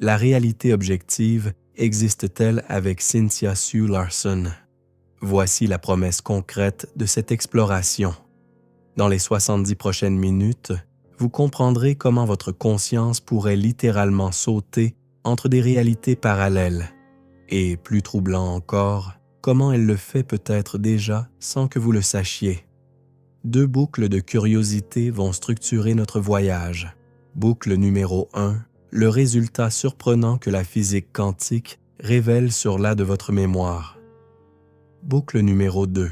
La réalité objective existe-t-elle avec Cynthia Sue Larson? Voici la promesse concrète de cette exploration. Dans les 70 prochaines minutes, vous comprendrez comment votre conscience pourrait littéralement sauter entre des réalités parallèles. Et, plus troublant encore, comment elle le fait peut-être déjà sans que vous le sachiez. 2 boucles de curiosité vont structurer notre voyage. Boucle numéro 1, le résultat surprenant que la physique quantique révèle sur l'as de votre mémoire. Boucle numéro 2,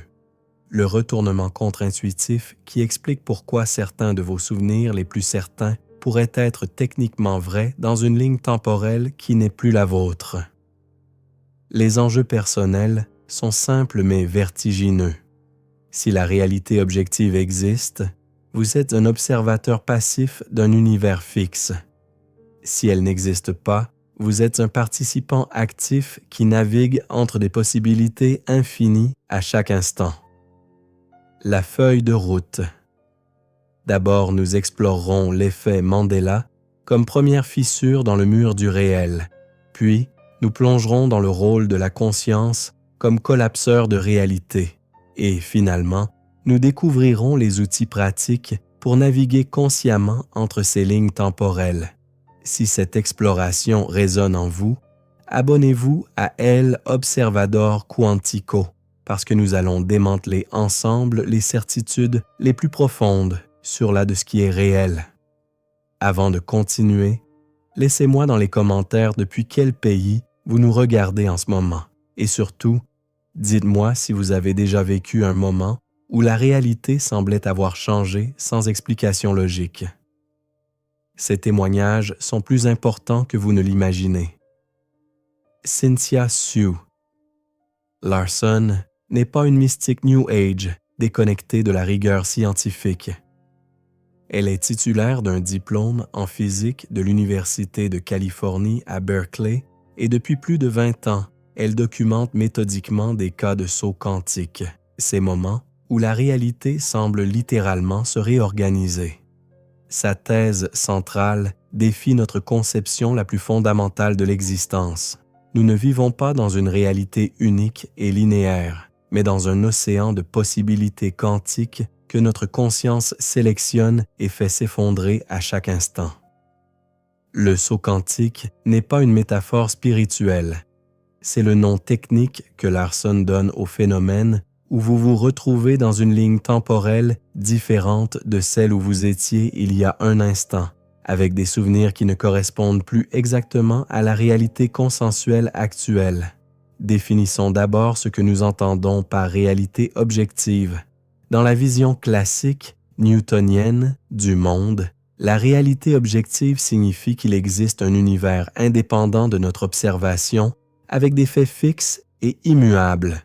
le retournement contre-intuitif qui explique pourquoi certains de vos souvenirs les plus certains pourraient être techniquement vrais dans une ligne temporelle qui n'est plus la vôtre. Les enjeux personnels sont simples mais vertigineux. Si la réalité objective existe, vous êtes un observateur passif d'un univers fixe. Si elle n'existe pas, vous êtes un participant actif qui navigue entre des possibilités infinies à chaque instant. La feuille de route. D'abord, nous explorerons l'effet Mandela comme première fissure dans le mur du réel, puis nous plongerons dans le rôle de la conscience comme collapseur de réalité, et finalement, nous découvrirons les outils pratiques pour naviguer consciemment entre ces lignes temporelles. Si cette exploration résonne en vous, abonnez-vous à El Observador Quantico, parce que nous allons démanteler ensemble les certitudes les plus profondes sur de ce qui est réel. Avant de continuer, laissez-moi dans les commentaires depuis quel pays vous nous regardez en ce moment. Et surtout, dites-moi si vous avez déjà vécu un moment où la réalité semblait avoir changé sans explication logique. Ces témoignages sont plus importants que vous ne l'imaginez. Cynthia Sue Larson n'est pas une mystique New Age déconnectée de la rigueur scientifique. Elle est titulaire d'un diplôme en physique de l'Université de Californie à Berkeley et depuis plus de 20 ans, elle documente méthodiquement des cas de sauts quantiques, ces moments où la réalité semble littéralement se réorganiser. Sa thèse centrale défie notre conception la plus fondamentale de l'existence. Nous ne vivons pas dans une réalité unique et linéaire, mais dans un océan de possibilités quantiques que notre conscience sélectionne et fait s'effondrer à chaque instant. Le saut quantique n'est pas une métaphore spirituelle. C'est le nom technique que Larson donne au phénomène où vous vous retrouvez dans une ligne temporelle différente de celle où vous étiez il y a un instant, avec des souvenirs qui ne correspondent plus exactement à la réalité consensuelle actuelle. Définissons d'abord ce que nous entendons par réalité objective. Dans la vision classique, newtonienne, du monde, la réalité objective signifie qu'il existe un univers indépendant de notre observation, avec des faits fixes et immuables.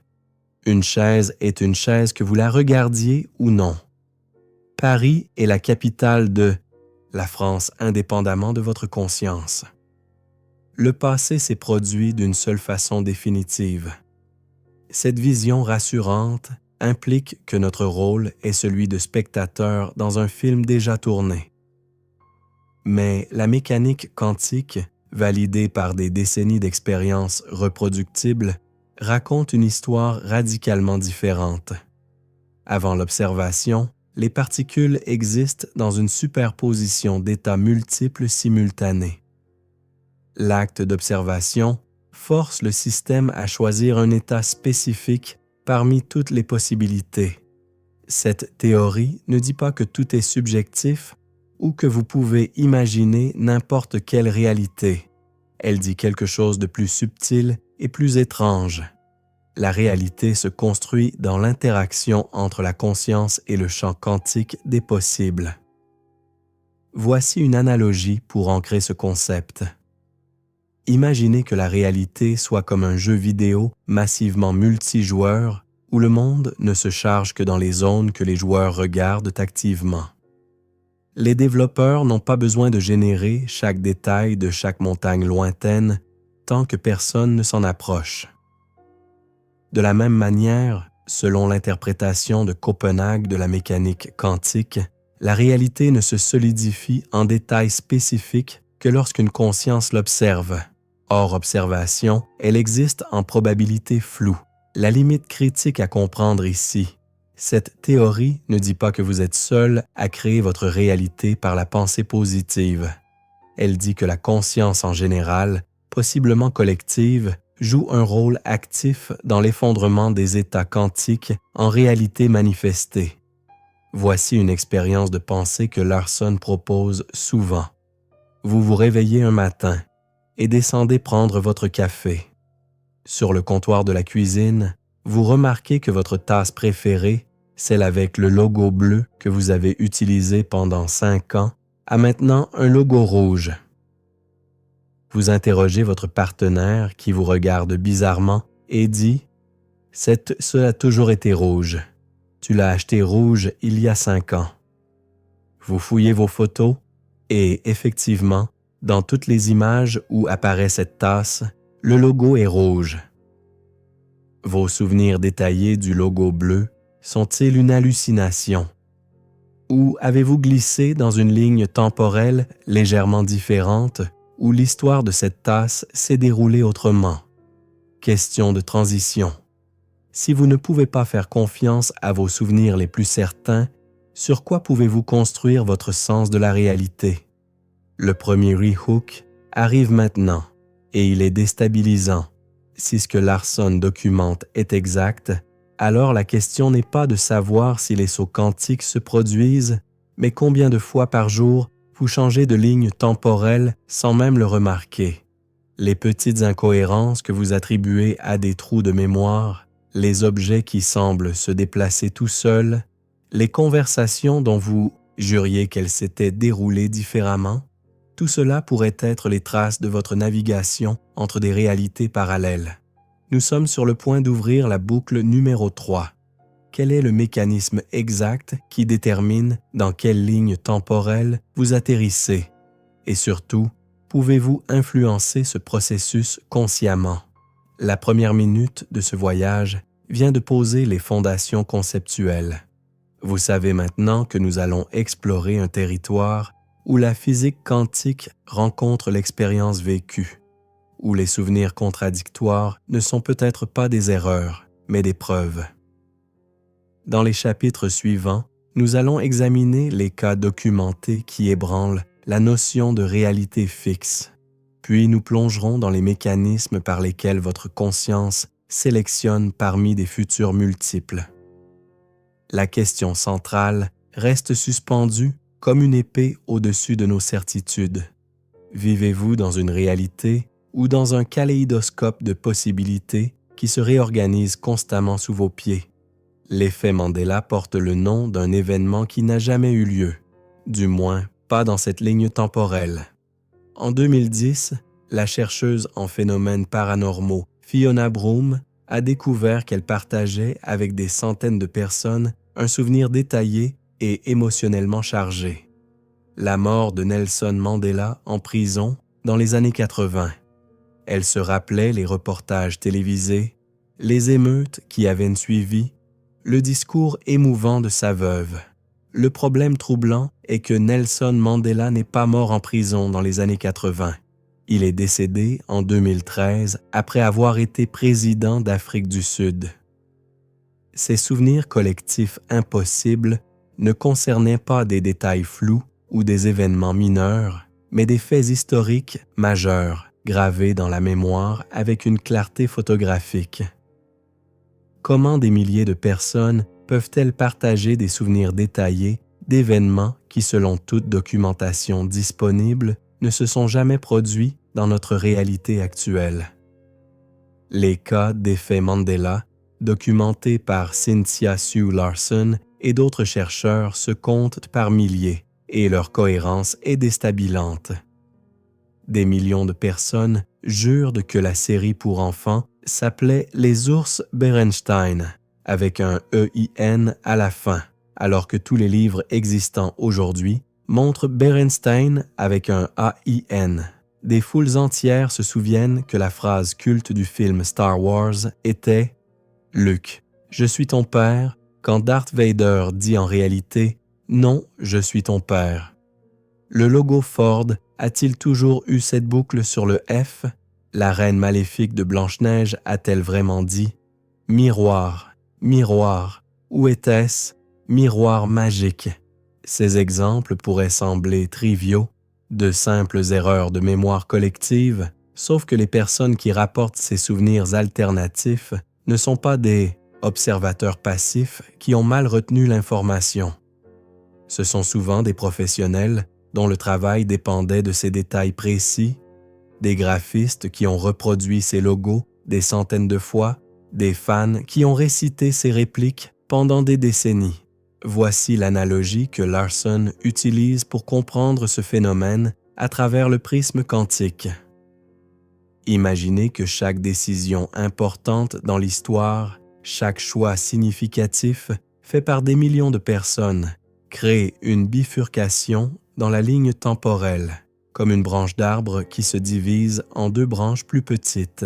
Une chaise est une chaise que vous la regardiez ou non. Paris est la capitale de la France indépendamment de votre conscience. Le passé s'est produit d'une seule façon définitive. Cette vision rassurante implique que notre rôle est celui de spectateur dans un film déjà tourné. Mais la mécanique quantique, validée par des décennies d'expériences reproductibles, raconte une histoire radicalement différente. Avant l'observation, les particules existent dans une superposition d'états multiples simultanés. L'acte d'observation force le système à choisir un état spécifique parmi toutes les possibilités. Cette théorie ne dit pas que tout est subjectif ou que vous pouvez imaginer n'importe quelle réalité. Elle dit quelque chose de plus subtil et plus étrange. La réalité se construit dans l'interaction entre la conscience et le champ quantique des possibles. Voici une analogie pour ancrer ce concept. Imaginez que la réalité soit comme un jeu vidéo massivement multijoueur où le monde ne se charge que dans les zones que les joueurs regardent activement. Les développeurs n'ont pas besoin de générer chaque détail de chaque montagne lointaine tant que personne ne s'en approche. De la même manière, selon l'interprétation de Copenhague de la mécanique quantique, la réalité ne se solidifie en détails spécifiques que lorsqu'une conscience l'observe. Hors observation, elle existe en probabilité floue. La limite critique à comprendre ici. Cette théorie ne dit pas que vous êtes seul à créer votre réalité par la pensée positive. Elle dit que la conscience en général, possiblement collective, joue un rôle actif dans l'effondrement des états quantiques en réalité manifestée. Voici une expérience de pensée que Larson propose souvent. Vous vous réveillez un matin et descendez prendre votre café. Sur le comptoir de la cuisine, vous remarquez que votre tasse préférée, celle avec le logo bleu que vous avez utilisé pendant 5 ans, a maintenant un logo rouge. Vous interrogez votre partenaire qui vous regarde bizarrement et dit « Cela a toujours été rouge. Tu l'as acheté rouge il y a 5 ans. » Vous fouillez vos photos et, effectivement, dans toutes les images où apparaît cette tasse, le logo est rouge. Vos souvenirs détaillés du logo bleu sont-ils une hallucination? Ou avez-vous glissé dans une ligne temporelle légèrement différente où l'histoire de cette tasse s'est déroulée autrement? Question de transition. Si vous ne pouvez pas faire confiance à vos souvenirs les plus certains, sur quoi pouvez-vous construire votre sens de la réalité? Le premier rehook arrive maintenant et il est déstabilisant. Si ce que Larson documente est exact, alors la question n'est pas de savoir si les sauts quantiques se produisent, mais combien de fois par jour vous changez de ligne temporelle sans même le remarquer. Les petites incohérences que vous attribuez à des trous de mémoire, les objets qui semblent se déplacer tout seuls, les conversations dont vous juriez qu'elles s'étaient déroulées différemment, tout cela pourrait être les traces de votre navigation entre des réalités parallèles. Nous sommes sur le point d'ouvrir la boucle numéro 3. Quel est le mécanisme exact qui détermine dans quelle ligne temporelle vous atterrissez? Et surtout, pouvez-vous influencer ce processus consciemment? La première minute de ce voyage vient de poser les fondations conceptuelles. Vous savez maintenant que nous allons explorer un territoire où la physique quantique rencontre l'expérience vécue, où les souvenirs contradictoires ne sont peut-être pas des erreurs, mais des preuves. Dans les chapitres suivants, nous allons examiner les cas documentés qui ébranlent la notion de réalité fixe, puis nous plongerons dans les mécanismes par lesquels votre conscience sélectionne parmi des futurs multiples. La question centrale reste suspendue comme une épée au-dessus de nos certitudes. Vivez-vous dans une réalité ou dans un kaléidoscope de possibilités qui se réorganise constamment sous vos pieds? L'effet Mandela porte le nom d'un événement qui n'a jamais eu lieu, du moins pas dans cette ligne temporelle. En 2010, la chercheuse en phénomènes paranormaux Fiona Broome a découvert qu'elle partageait avec des centaines de personnes un souvenir détaillé et émotionnellement chargé. La mort de Nelson Mandela en prison dans les années 80. Elle se rappelait les reportages télévisés, les émeutes qui avaient suivi, le discours émouvant de sa veuve. Le problème troublant est que Nelson Mandela n'est pas mort en prison dans les années 80. Il est décédé en 2013 après avoir été président d'Afrique du Sud. Ces souvenirs collectifs impossibles ne concernaient pas des détails flous ou des événements mineurs, mais des faits historiques majeurs gravés dans la mémoire avec une clarté photographique. Comment des milliers de personnes peuvent-elles partager des souvenirs détaillés d'événements qui, selon toute documentation disponible, ne se sont jamais produits dans notre réalité actuelle? Les cas d'effet Mandela, documentés par Cynthia Sue Larson et d'autres chercheurs, se comptent par milliers et leur cohérence est déstabilisante. Des millions de personnes jurent que la série pour enfants s'appelait Les ours Berenstein, avec un EIN à la fin, alors que tous les livres existants aujourd'hui montrent Berenstein avec un AIN. Des foules entières se souviennent que la phrase culte du film Star Wars était « Luke, je suis ton père », quand Darth Vader dit en réalité « Non, je suis ton père ». Le logo Ford a-t-il toujours eu cette boucle sur le F? La reine maléfique de Blanche-Neige a-t-elle vraiment dit « Miroir, miroir, où était-ce? Miroir magique ». Ces exemples pourraient sembler triviaux, de simples erreurs de mémoire collective, sauf que les personnes qui rapportent ces souvenirs alternatifs ne sont pas des observateurs passifs qui ont mal retenu l'information. Ce sont souvent des professionnels dont le travail dépendait de ces détails précis, des graphistes qui ont reproduit ces logos des centaines de fois, des fans qui ont récité ces répliques pendant des décennies. Voici l'analogie que Larson utilise pour comprendre ce phénomène à travers le prisme quantique. Imaginez que chaque décision importante dans l'histoire, chaque choix significatif fait par des millions de personnes, crée une bifurcation dans la ligne temporelle, comme une branche d'arbre qui se divise en deux branches plus petites.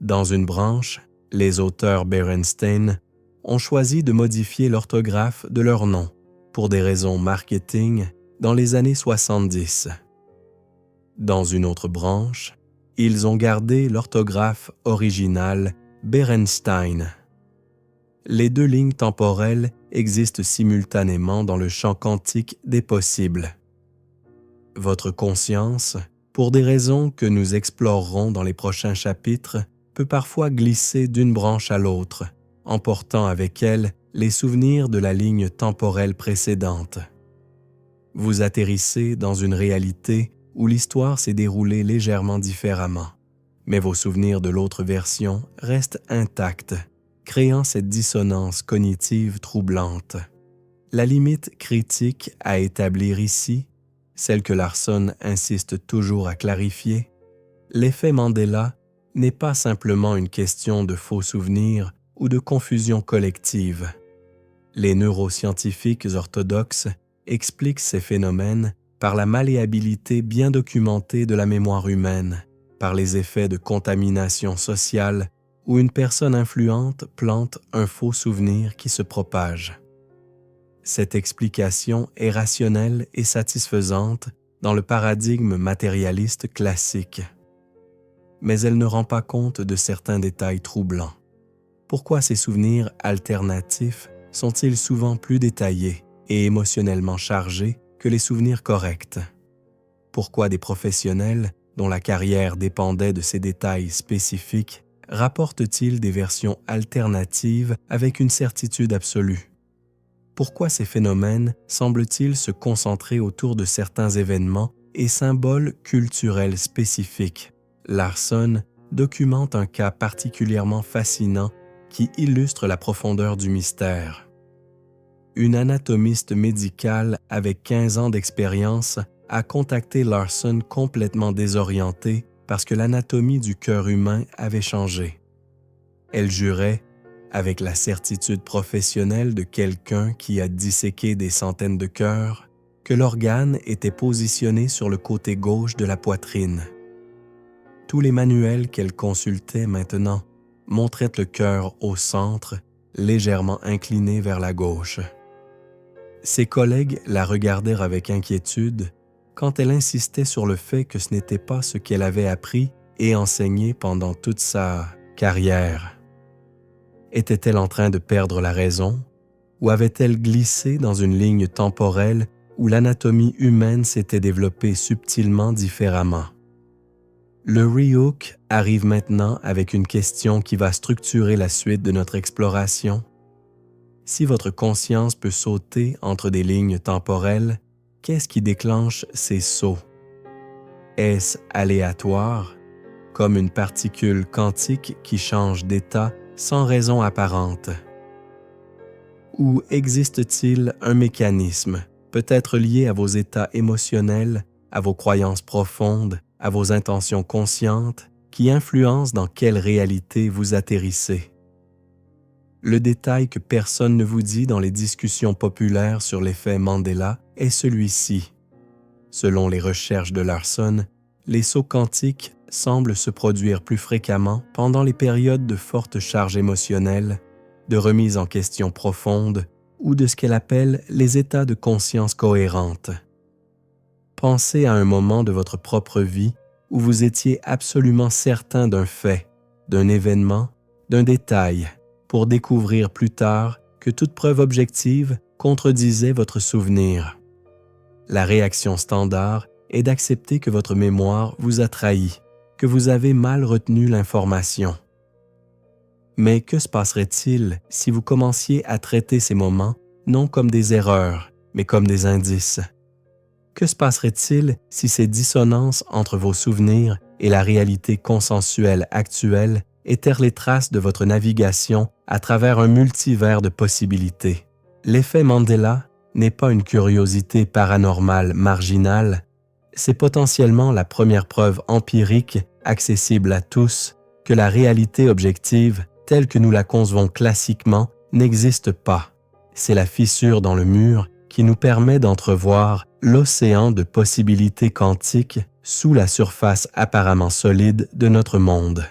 Dans une branche, les auteurs Berenstain ont choisi de modifier l'orthographe de leur nom pour des raisons marketing dans les années 70. Dans une autre branche, ils ont gardé l'orthographe originale Berenstein. Les deux lignes temporelles existent simultanément dans le champ quantique des possibles. Votre conscience, pour des raisons que nous explorerons dans les prochains chapitres, peut parfois glisser d'une branche à l'autre, emportant avec elle les souvenirs de la ligne temporelle précédente. Vous atterrissez dans une réalité où l'histoire s'est déroulée légèrement différemment, mais vos souvenirs de l'autre version restent intacts, créant cette dissonance cognitive troublante. La limite critique à établir ici, celle que Larson insiste toujours à clarifier, l'effet Mandela n'est pas simplement une question de faux souvenirs ou de confusion collective. Les neuroscientifiques orthodoxes expliquent ces phénomènes par la malléabilité bien documentée de la mémoire humaine, par les effets de contamination sociale où une personne influente plante un faux souvenir qui se propage. Cette explication est rationnelle et satisfaisante dans le paradigme matérialiste classique. Mais elle ne rend pas compte de certains détails troublants. Pourquoi ces souvenirs alternatifs sont-ils souvent plus détaillés et émotionnellement chargés que les souvenirs corrects? Pourquoi des professionnels, dont la carrière dépendait de ces détails spécifiques, rapportent-ils des versions alternatives avec une certitude absolue? Pourquoi ces phénomènes semblent-ils se concentrer autour de certains événements et symboles culturels spécifiques? Larson documente un cas particulièrement fascinant qui illustre la profondeur du mystère. Une anatomiste médicale avec 15 ans d'expérience a contacté Larson complètement désorientée parce que l'anatomie du cœur humain avait changé. Elle jurait, avec la certitude professionnelle de quelqu'un qui a disséqué des centaines de cœurs, que l'organe était positionné sur le côté gauche de la poitrine. Tous les manuels qu'elle consultait maintenant montraient le cœur au centre, légèrement incliné vers la gauche. Ses collègues la regardèrent avec inquiétude quand elle insistait sur le fait que ce n'était pas ce qu'elle avait appris et enseigné pendant toute sa carrière. Était-elle en train de perdre la raison ou avait-elle glissé dans une ligne temporelle où l'anatomie humaine s'était développée subtilement différemment? Le rehook arrive maintenant avec une question qui va structurer la suite de notre exploration. Si votre conscience peut sauter entre des lignes temporelles, qu'est-ce qui déclenche ces sauts? Est-ce aléatoire, comme une particule quantique qui change d'état sans raison apparente? Ou existe-t-il un mécanisme, peut-être lié à vos états émotionnels, à vos croyances profondes, à vos intentions conscientes, qui influence dans quelle réalité vous atterrissez? Le détail que personne ne vous dit dans les discussions populaires sur l'effet Mandela est celui-ci. Selon les recherches de Larson, les sauts quantiques semblent se produire plus fréquemment pendant les périodes de forte charge émotionnelle, de remise en question profonde ou de ce qu'elle appelle les états de conscience cohérente. Pensez à un moment de votre propre vie où vous étiez absolument certain d'un fait, d'un événement, d'un détail, pour découvrir plus tard que toute preuve objective contredisait votre souvenir. La réaction standard est d'accepter que votre mémoire vous a trahi, que vous avez mal retenu l'information. Mais que se passerait-il si vous commenciez à traiter ces moments non comme des erreurs, mais comme des indices? Que se passerait-il si ces dissonances entre vos souvenirs et la réalité consensuelle actuelle étaient les traces de votre navigation à travers un multivers de possibilités? L'effet Mandela n'est pas une curiosité paranormale marginale, c'est potentiellement la première preuve empirique, accessible à tous, que la réalité objective, telle que nous la concevons classiquement, n'existe pas. C'est la fissure dans le mur qui nous permet d'entrevoir l'océan de possibilités quantiques sous la surface apparemment solide de notre monde.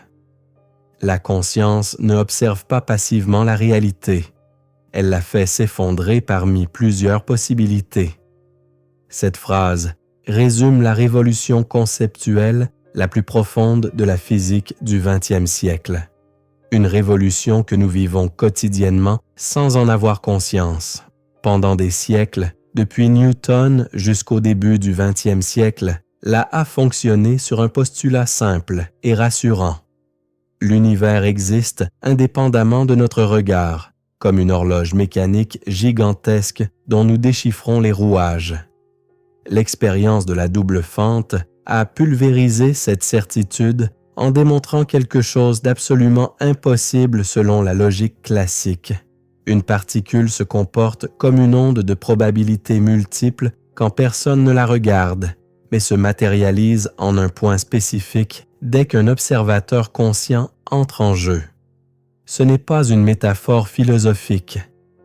La conscience ne observe pas passivement la réalité. Elle la fait s'effondrer parmi plusieurs possibilités. Cette phrase résume la révolution conceptuelle la plus profonde de la physique du XXe siècle. Une révolution que nous vivons quotidiennement sans en avoir conscience. Pendant des siècles, depuis Newton jusqu'au début du XXe siècle, la a fonctionné sur un postulat simple et rassurant. L'univers existe indépendamment de notre regard, comme une horloge mécanique gigantesque dont nous déchiffrons les rouages. L'expérience de la double fente a pulvérisé cette certitude en démontrant quelque chose d'absolument impossible selon la logique classique. Une particule se comporte comme une onde de probabilité multiple quand personne ne la regarde, mais se matérialise en un point spécifique dès qu'un observateur conscient entre en jeu. Ce n'est pas une métaphore philosophique,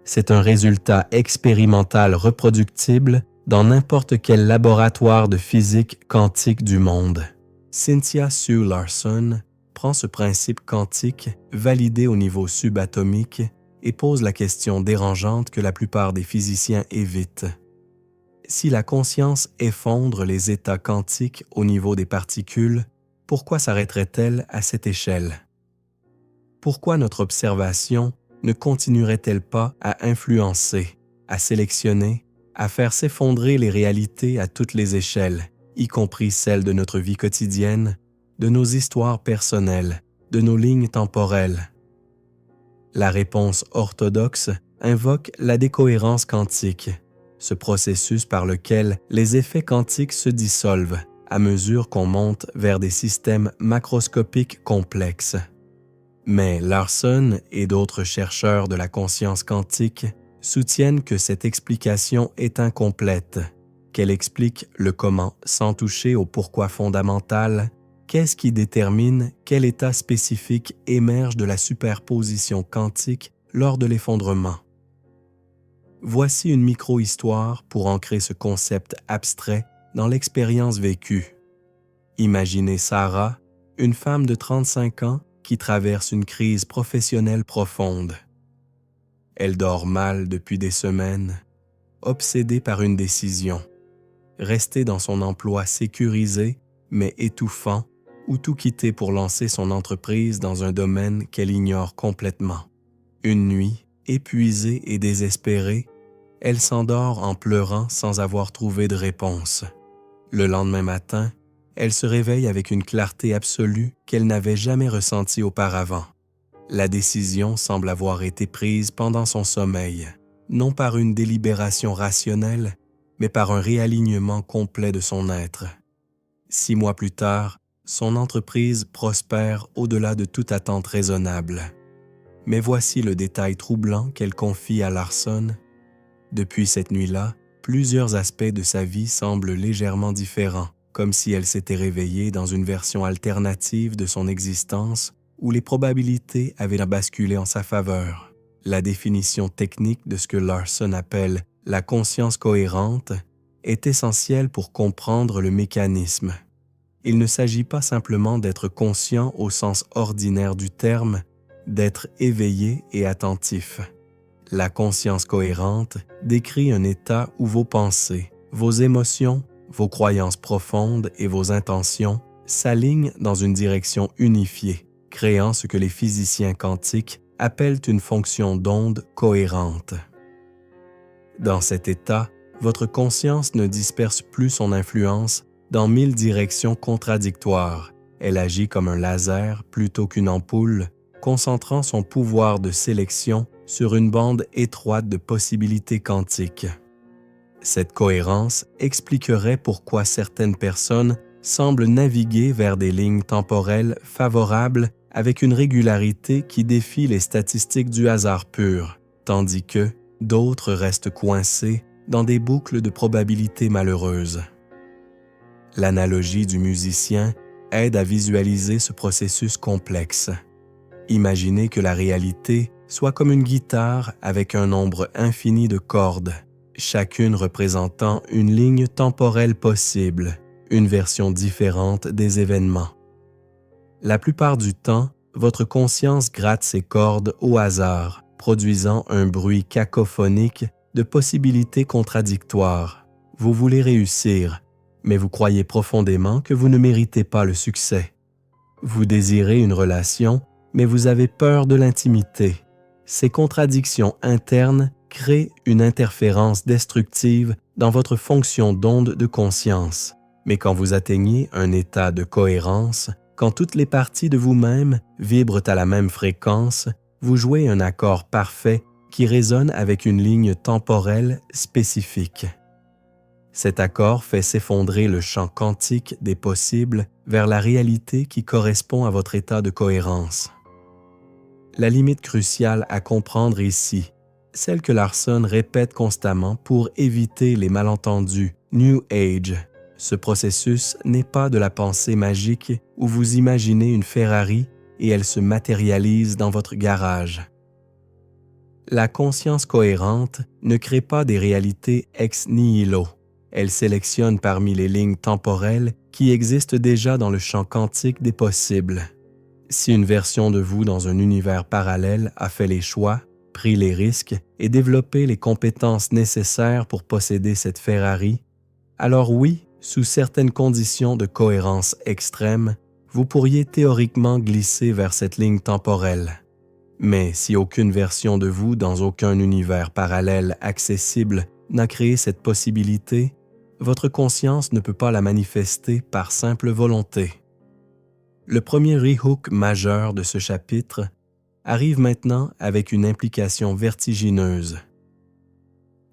c'est un résultat expérimental reproductible dans n'importe quel laboratoire de physique quantique du monde. Cynthia Sue Larson prend ce principe quantique validé au niveau subatomique et pose la question dérangeante que la plupart des physiciens évitent. Si la conscience effondre les états quantiques au niveau des particules, pourquoi s'arrêterait-elle à cette échelle? Pourquoi notre observation ne continuerait-elle pas à influencer, à sélectionner, à faire s'effondrer les réalités à toutes les échelles, y compris celles de notre vie quotidienne, de nos histoires personnelles, de nos lignes temporelles? La réponse orthodoxe invoque la décohérence quantique, ce processus par lequel les effets quantiques se dissolvent à mesure qu'on monte vers des systèmes macroscopiques complexes. Mais Larson et d'autres chercheurs de la conscience quantique soutiennent que cette explication est incomplète, qu'elle explique le comment sans toucher au pourquoi fondamental. Qu'est-ce qui détermine quel état spécifique émerge de la superposition quantique lors de l'effondrement? Voici une micro-histoire pour ancrer ce concept abstrait dans l'expérience vécue. Imaginez Sarah, une femme de 35 ans qui traverse une crise professionnelle profonde. Elle dort mal depuis des semaines, obsédée par une décision: rester dans son emploi sécurisé mais étouffant, ou tout quitter pour lancer son entreprise dans un domaine qu'elle ignore complètement. Une nuit, épuisée et désespérée, elle s'endort en pleurant sans avoir trouvé de réponse. Le lendemain matin, elle se réveille avec une clarté absolue qu'elle n'avait jamais ressentie auparavant. La décision semble avoir été prise pendant son sommeil, non par une délibération rationnelle, mais par un réalignement complet de son être. 6 mois plus tard, son entreprise prospère au-delà de toute attente raisonnable. Mais voici le détail troublant qu'elle confie à Larson. Depuis cette nuit-là, plusieurs aspects de sa vie semblent légèrement différents, comme si elle s'était réveillée dans une version alternative de son existence où les probabilités avaient basculé en sa faveur. La définition technique de ce que Larson appelle la conscience cohérente est essentielle pour comprendre le mécanisme. Il ne s'agit pas simplement d'être conscient au sens ordinaire du terme, d'être éveillé et attentif. La conscience cohérente décrit un état où vos pensées, vos émotions, vos croyances profondes et vos intentions s'alignent dans une direction unifiée, créant ce que les physiciens quantiques appellent une fonction d'onde cohérente. Dans cet état, votre conscience ne disperse plus son influence dans 1000 directions contradictoires. Elle agit comme un laser plutôt qu'une ampoule, concentrant son pouvoir de sélection sur une bande étroite de possibilités quantiques. Cette cohérence expliquerait pourquoi certaines personnes semblent naviguer vers des lignes temporelles favorables avec une régularité qui défie les statistiques du hasard pur, tandis que d'autres restent coincés dans des boucles de probabilités malheureuses. L'analogie du musicien aide à visualiser ce processus complexe. Imaginez que la réalité soit comme une guitare avec un nombre infini de cordes, chacune représentant une ligne temporelle possible, une version différente des événements. La plupart du temps, votre conscience gratte ces cordes au hasard, produisant un bruit cacophonique de possibilités contradictoires. Vous voulez réussir, mais vous croyez profondément que vous ne méritez pas le succès. Vous désirez une relation, mais vous avez peur de l'intimité. Ces contradictions internes créent une interférence destructive dans votre fonction d'onde de conscience. Mais quand vous atteignez un état de cohérence, quand toutes les parties de vous-même vibrent à la même fréquence, vous jouez un accord parfait qui résonne avec une ligne temporelle spécifique. Cet accord fait s'effondrer le champ quantique des possibles vers la réalité qui correspond à votre état de cohérence. La limite cruciale à comprendre ici, celle que Larson répète constamment pour éviter les malentendus New Age. Ce processus n'est pas de la pensée magique où vous imaginez une Ferrari et elle se matérialise dans votre garage. La conscience cohérente ne crée pas des réalités ex nihilo. Elle sélectionne parmi les lignes temporelles qui existent déjà dans le champ quantique des possibles. Si une version de vous dans un univers parallèle a fait les choix, pris les risques et développé les compétences nécessaires pour posséder cette Ferrari, alors oui, sous certaines conditions de cohérence extrême, vous pourriez théoriquement glisser vers cette ligne temporelle. Mais si aucune version de vous dans aucun univers parallèle accessible n'a créé cette possibilité, votre conscience ne peut pas la manifester par simple volonté. Le premier rehook majeur de ce chapitre arrive maintenant avec une implication vertigineuse.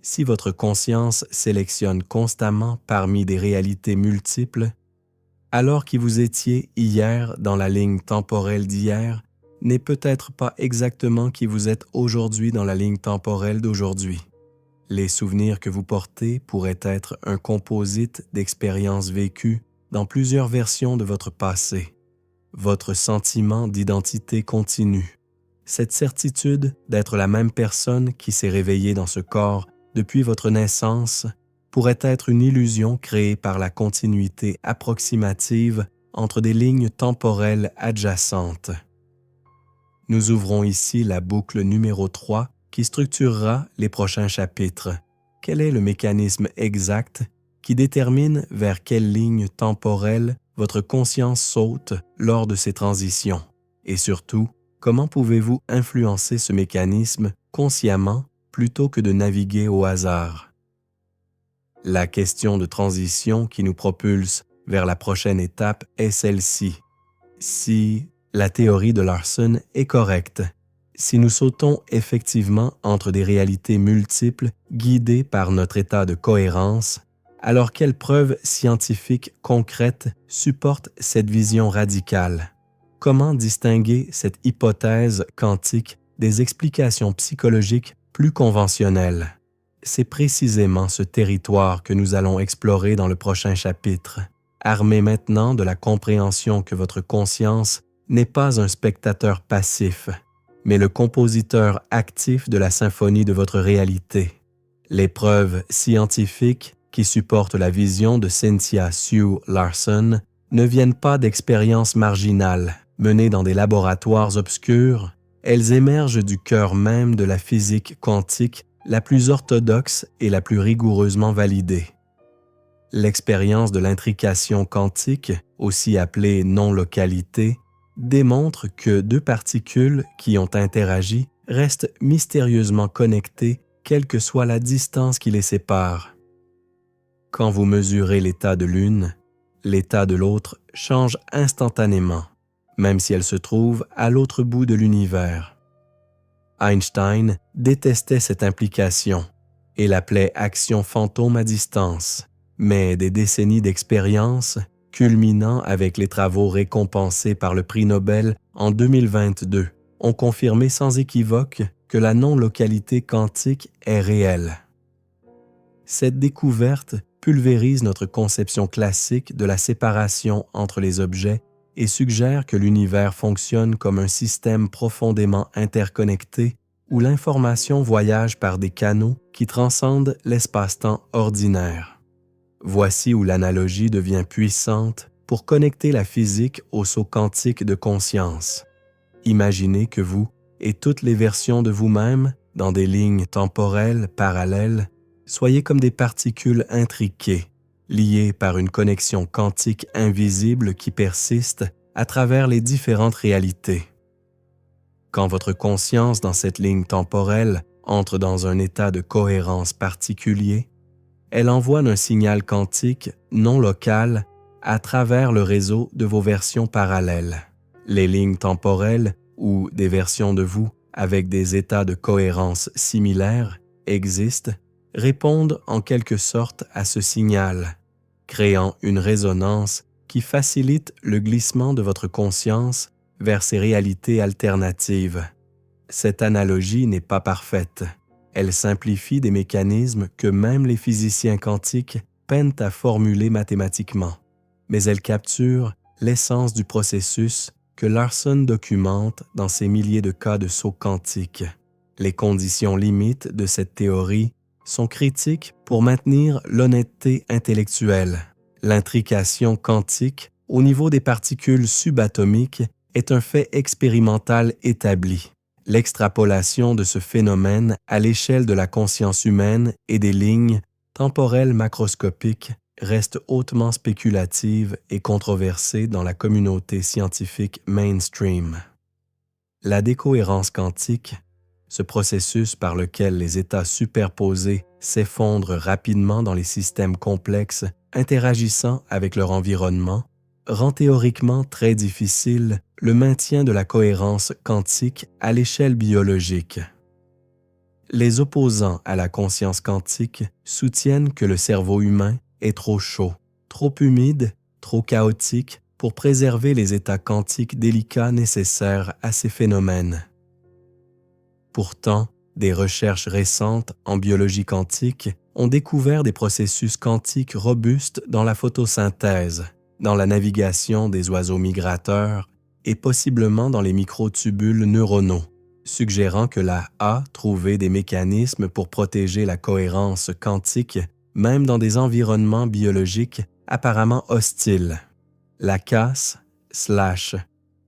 Si votre conscience sélectionne constamment parmi des réalités multiples, alors qui vous étiez hier dans la ligne temporelle d'hier n'est peut-être pas exactement qui vous êtes aujourd'hui dans la ligne temporelle d'aujourd'hui. Les souvenirs que vous portez pourraient être un composite d'expériences vécues dans plusieurs versions de votre passé. Votre sentiment d'identité continue. Cette certitude d'être la même personne qui s'est réveillée dans ce corps depuis votre naissance pourrait être une illusion créée par la continuité approximative entre des lignes temporelles adjacentes. Nous ouvrons ici la boucle numéro 3 qui structurera les prochains chapitres. Quel est le mécanisme exact qui détermine vers quelle ligne temporelle votre conscience saute lors de ces transitions? Et surtout, comment pouvez-vous influencer ce mécanisme consciemment plutôt que de naviguer au hasard? La question de transition qui nous propulse vers la prochaine étape est celle-ci. Si la théorie de Larson est correcte, si nous sautons effectivement entre des réalités multiples guidées par notre état de cohérence, alors quelles preuves scientifiques concrètes supportent cette vision radicale? Comment distinguer cette hypothèse quantique des explications psychologiques plus conventionnelles? C'est précisément ce territoire que nous allons explorer dans le prochain chapitre. Armé maintenant de la compréhension que votre conscience n'est pas un spectateur passif, mais le compositeur actif de la symphonie de votre réalité. Les preuves scientifiques qui supportent la vision de Cynthia Sue Larson ne viennent pas d'expériences marginales menées dans des laboratoires obscurs, elles émergent du cœur même de la physique quantique la plus orthodoxe et la plus rigoureusement validée. L'expérience de l'intrication quantique, aussi appelée non-localité, démontre que deux particules qui ont interagi restent mystérieusement connectées quelle que soit la distance qui les sépare. Quand vous mesurez l'état de l'une, l'état de l'autre change instantanément, même si elle se trouve à l'autre bout de l'univers. Einstein détestait cette implication et l'appelait action fantôme à distance, mais des décennies d'expérience, culminant avec les travaux récompensés par le prix Nobel en 2022, ont confirmé sans équivoque que la non-localité quantique est réelle. Cette découverte pulvérise notre conception classique de la séparation entre les objets et suggère que l'univers fonctionne comme un système profondément interconnecté où l'information voyage par des canaux qui transcendent l'espace-temps ordinaire. Voici où l'analogie devient puissante pour connecter la physique au saut quantique de conscience. Imaginez que vous et toutes les versions de vous-même, dans des lignes temporelles parallèles, soyez comme des particules intriquées, liées par une connexion quantique invisible qui persiste à travers les différentes réalités. Quand votre conscience dans cette ligne temporelle entre dans un état de cohérence particulier, elle envoie un signal quantique non local à travers le réseau de vos versions parallèles. Les lignes temporelles ou des versions de vous avec des états de cohérence similaires existent, répondent en quelque sorte à ce signal, créant une résonance qui facilite le glissement de votre conscience vers ces réalités alternatives. Cette analogie n'est pas parfaite. Elle simplifie des mécanismes que même les physiciens quantiques peinent à formuler mathématiquement, mais elle capture l'essence du processus que Larson documente dans ses milliers de cas de sauts quantiques. Les conditions limites de cette théorie sont critiques pour maintenir l'honnêteté intellectuelle. L'intrication quantique au niveau des particules subatomiques est un fait expérimental établi. L'extrapolation de ce phénomène à l'échelle de la conscience humaine et des lignes temporelles macroscopiques reste hautement spéculative et controversée dans la communauté scientifique mainstream. La décohérence quantique, ce processus par lequel les états superposés s'effondrent rapidement dans les systèmes complexes interagissant avec leur environnement, rend théoriquement très difficile le maintien de la cohérence quantique à l'échelle biologique. Les opposants à la conscience quantique soutiennent que le cerveau humain est trop chaud, trop humide, trop chaotique pour préserver les états quantiques délicats nécessaires à ces phénomènes. Pourtant, des recherches récentes en biologie quantique ont découvert des processus quantiques robustes dans la photosynthèse, dans la navigation des oiseaux migrateurs et possiblement dans les microtubules neuronaux, suggérant que la a trouvé des mécanismes pour protéger la cohérence quantique même dans des environnements biologiques apparemment hostiles. La casse /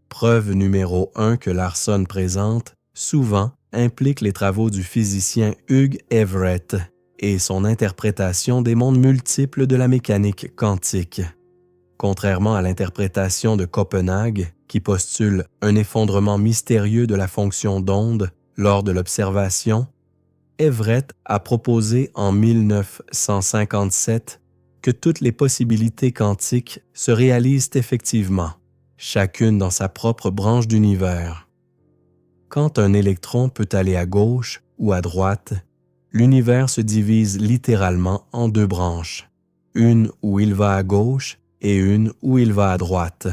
preuve numéro 1 que Larson présente souvent implique les travaux du physicien Hugh Everett et son interprétation des mondes multiples de la mécanique quantique. Contrairement à l'interprétation de Copenhague, qui postule un effondrement mystérieux de la fonction d'onde lors de l'observation, Everett a proposé en 1957 que toutes les possibilités quantiques se réalisent effectivement, chacune dans sa propre branche d'univers. Quand un électron peut aller à gauche ou à droite, l'univers se divise littéralement en deux branches, une où il va à gauche et une où il va à droite.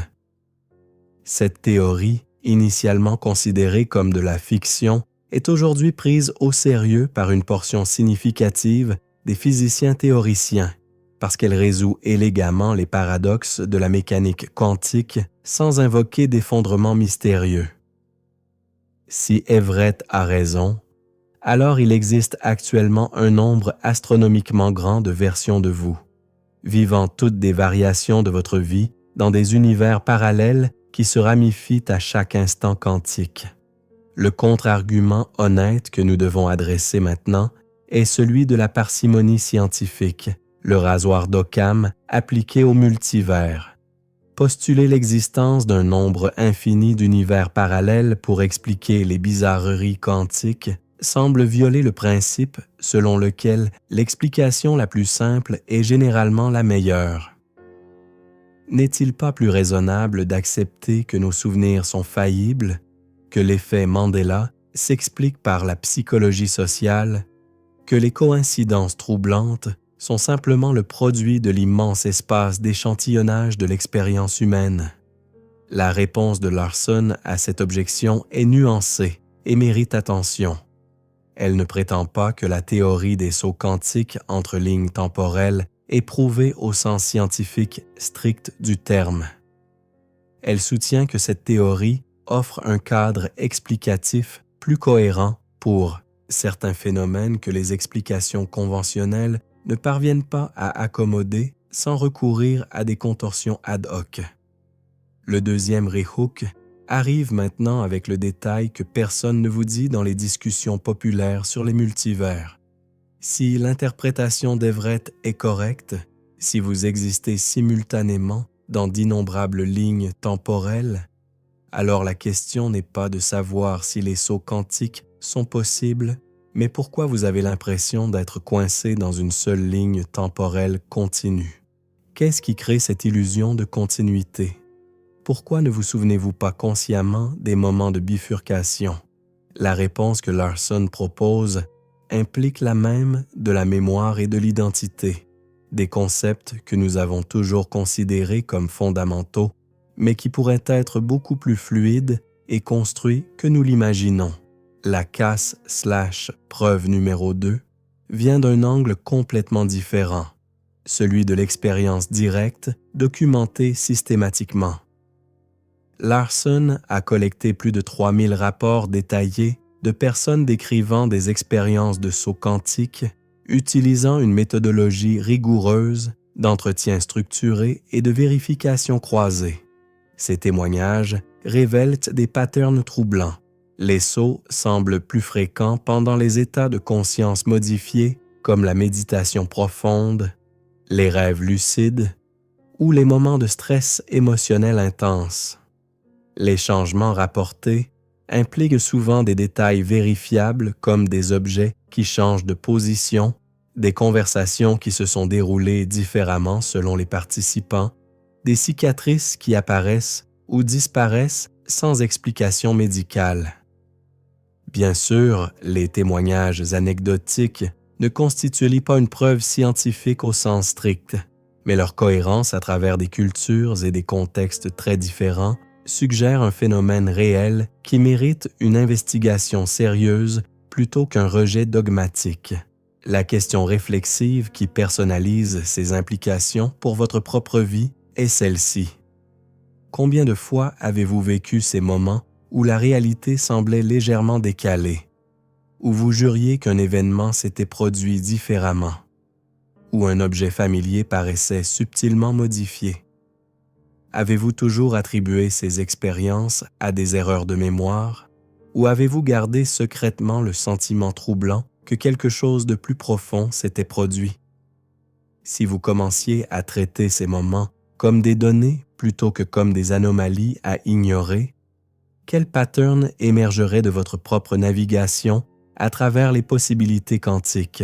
Cette théorie, initialement considérée comme de la fiction, est aujourd'hui prise au sérieux par une portion significative des physiciens théoriciens, parce qu'elle résout élégamment les paradoxes de la mécanique quantique sans invoquer d'effondrement mystérieux. Si Everett a raison, alors il existe actuellement un nombre astronomiquement grand de versions de vous, vivant toutes des variations de votre vie dans des univers parallèles qui se ramifient à chaque instant quantique. Le contre-argument honnête que nous devons adresser maintenant est celui de la parcimonie scientifique, le rasoir d'Occam appliqué au multivers. Postuler l'existence d'un nombre infini d'univers parallèles pour expliquer les bizarreries quantiques semble violer le principe selon lequel l'explication la plus simple est généralement la meilleure. N'est-il pas plus raisonnable d'accepter que nos souvenirs sont faillibles, que l'effet Mandela s'explique par la psychologie sociale, que les coïncidences troublantes sont simplement le produit de l'immense espace d'échantillonnage de l'expérience humaine? La réponse de Larson à cette objection est nuancée et mérite attention. Elle ne prétend pas que la théorie des sauts quantiques entre lignes temporelles est prouvée au sens scientifique strict du terme. Elle soutient que cette théorie offre un cadre explicatif plus cohérent pour certains phénomènes que les explications conventionnelles ne parviennent pas à accommoder sans recourir à des contorsions ad hoc. Le deuxième rehook arrive maintenant avec le détail que personne ne vous dit dans les discussions populaires sur les multivers. Si l'interprétation d'Everett est correcte, si vous existez simultanément dans d'innombrables lignes temporelles, alors la question n'est pas de savoir si les sauts quantiques sont possibles, mais pourquoi vous avez l'impression d'être coincé dans une seule ligne temporelle continue. Qu'est-ce qui crée cette illusion de continuité? Pourquoi ne vous souvenez-vous pas consciemment des moments de bifurcation? La réponse que Larson propose implique la même de la mémoire et de l'identité, des concepts que nous avons toujours considérés comme fondamentaux, mais qui pourraient être beaucoup plus fluides et construits que nous l'imaginons. La casse/preuve numéro 2 vient d'un angle complètement différent, celui de l'expérience directe documentée systématiquement. Larson a collecté plus de 3000 rapports détaillés de personnes décrivant des expériences de sauts quantiques utilisant une méthodologie rigoureuse d'entretien structuré et de vérification croisée. Ces témoignages révèlent des patterns troublants. Les sauts semblent plus fréquents pendant les états de conscience modifiés comme la méditation profonde, les rêves lucides ou les moments de stress émotionnel intense. Les changements rapportés impliquent souvent des détails vérifiables comme des objets qui changent de position, des conversations qui se sont déroulées différemment selon les participants, des cicatrices qui apparaissent ou disparaissent sans explication médicale. Bien sûr, les témoignages anecdotiques ne constituent pas une preuve scientifique au sens strict, mais leur cohérence à travers des cultures et des contextes très différents suggère un phénomène réel qui mérite une investigation sérieuse plutôt qu'un rejet dogmatique. La question réflexive qui personnalise ces implications pour votre propre vie est celle-ci. Combien de fois avez-vous vécu ces moments où la réalité semblait légèrement décalée, où vous juriez qu'un événement s'était produit différemment, où un objet familier paraissait subtilement modifié? Avez-vous toujours attribué ces expériences à des erreurs de mémoire, ou avez-vous gardé secrètement le sentiment troublant que quelque chose de plus profond s'était produit? Si vous commenciez à traiter ces moments comme des données plutôt que comme des anomalies à ignorer, quel pattern émergerait de votre propre navigation à travers les possibilités quantiques?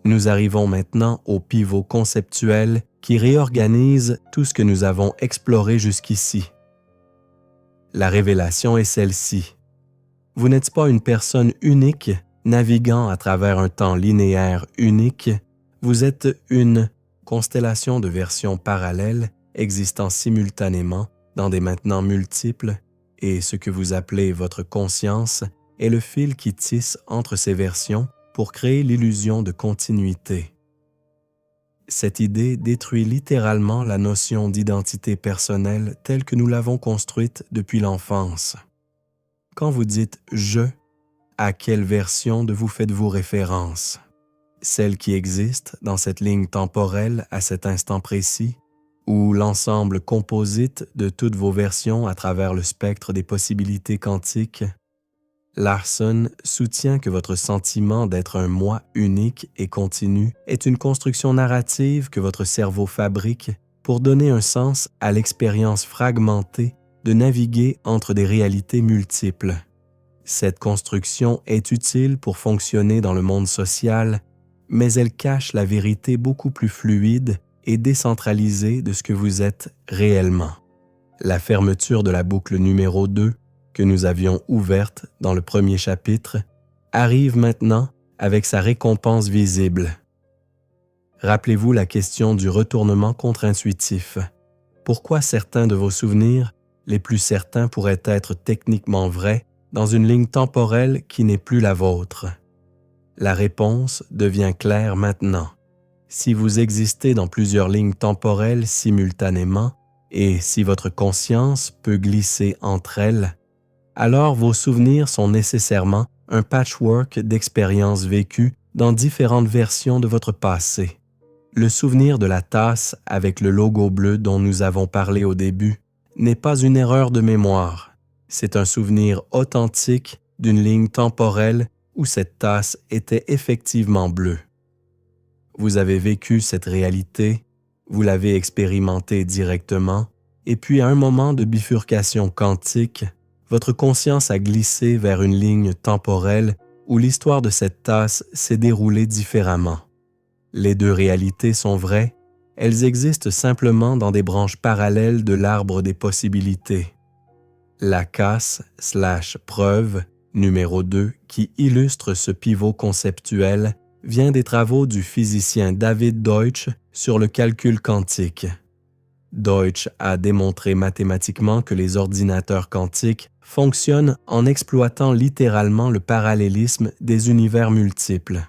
Nous arrivons maintenant au pivot conceptuel qui réorganise tout ce que nous avons exploré jusqu'ici. La révélation est celle-ci. Vous n'êtes pas une personne unique naviguant à travers un temps linéaire unique, vous êtes une constellation de versions parallèles existant simultanément dans des maintenant multiples, et ce que vous appelez votre conscience est le fil qui tisse entre ces versions pour créer l'illusion de continuité. Cette idée détruit littéralement la notion d'identité personnelle telle que nous l'avons construite depuis l'enfance. Quand vous dites « je », à quelle version de vous faites-vous référence? Celle qui existe dans cette ligne temporelle à cet instant précis, ou l'ensemble composite de toutes vos versions à travers le spectre des possibilités quantiques? Larson soutient que votre sentiment d'être un moi unique et continu est une construction narrative que votre cerveau fabrique pour donner un sens à l'expérience fragmentée de naviguer entre des réalités multiples. Cette construction est utile pour fonctionner dans le monde social, mais elle cache la vérité beaucoup plus fluide et décentralisée de ce que vous êtes réellement. La fermeture de la boucle numéro 2, que nous avions ouverte dans le premier chapitre, arrive maintenant avec sa récompense visible. Rappelez-vous la question du retournement contre-intuitif. Pourquoi certains de vos souvenirs, les plus certains, pourraient être techniquement vrais dans une ligne temporelle qui n'est plus la vôtre? La réponse devient claire maintenant. Si vous existez dans plusieurs lignes temporelles simultanément, et si votre conscience peut glisser entre elles, alors vos souvenirs sont nécessairement un patchwork d'expériences vécues dans différentes versions de votre passé. Le souvenir de la tasse avec le logo bleu dont nous avons parlé au début n'est pas une erreur de mémoire. C'est un souvenir authentique d'une ligne temporelle où cette tasse était effectivement bleue. Vous avez vécu cette réalité, vous l'avez expérimentée directement, et puis à un moment de bifurcation quantique, votre conscience a glissé vers une ligne temporelle où l'histoire de cette tasse s'est déroulée différemment. Les deux réalités sont vraies, elles existent simplement dans des branches parallèles de l'arbre des possibilités. La casse/preuve numéro 2 qui illustre ce pivot conceptuel vient des travaux du physicien David Deutsch sur le calcul quantique. Deutsch a démontré mathématiquement que les ordinateurs quantiques fonctionnent en exploitant littéralement le parallélisme des univers multiples.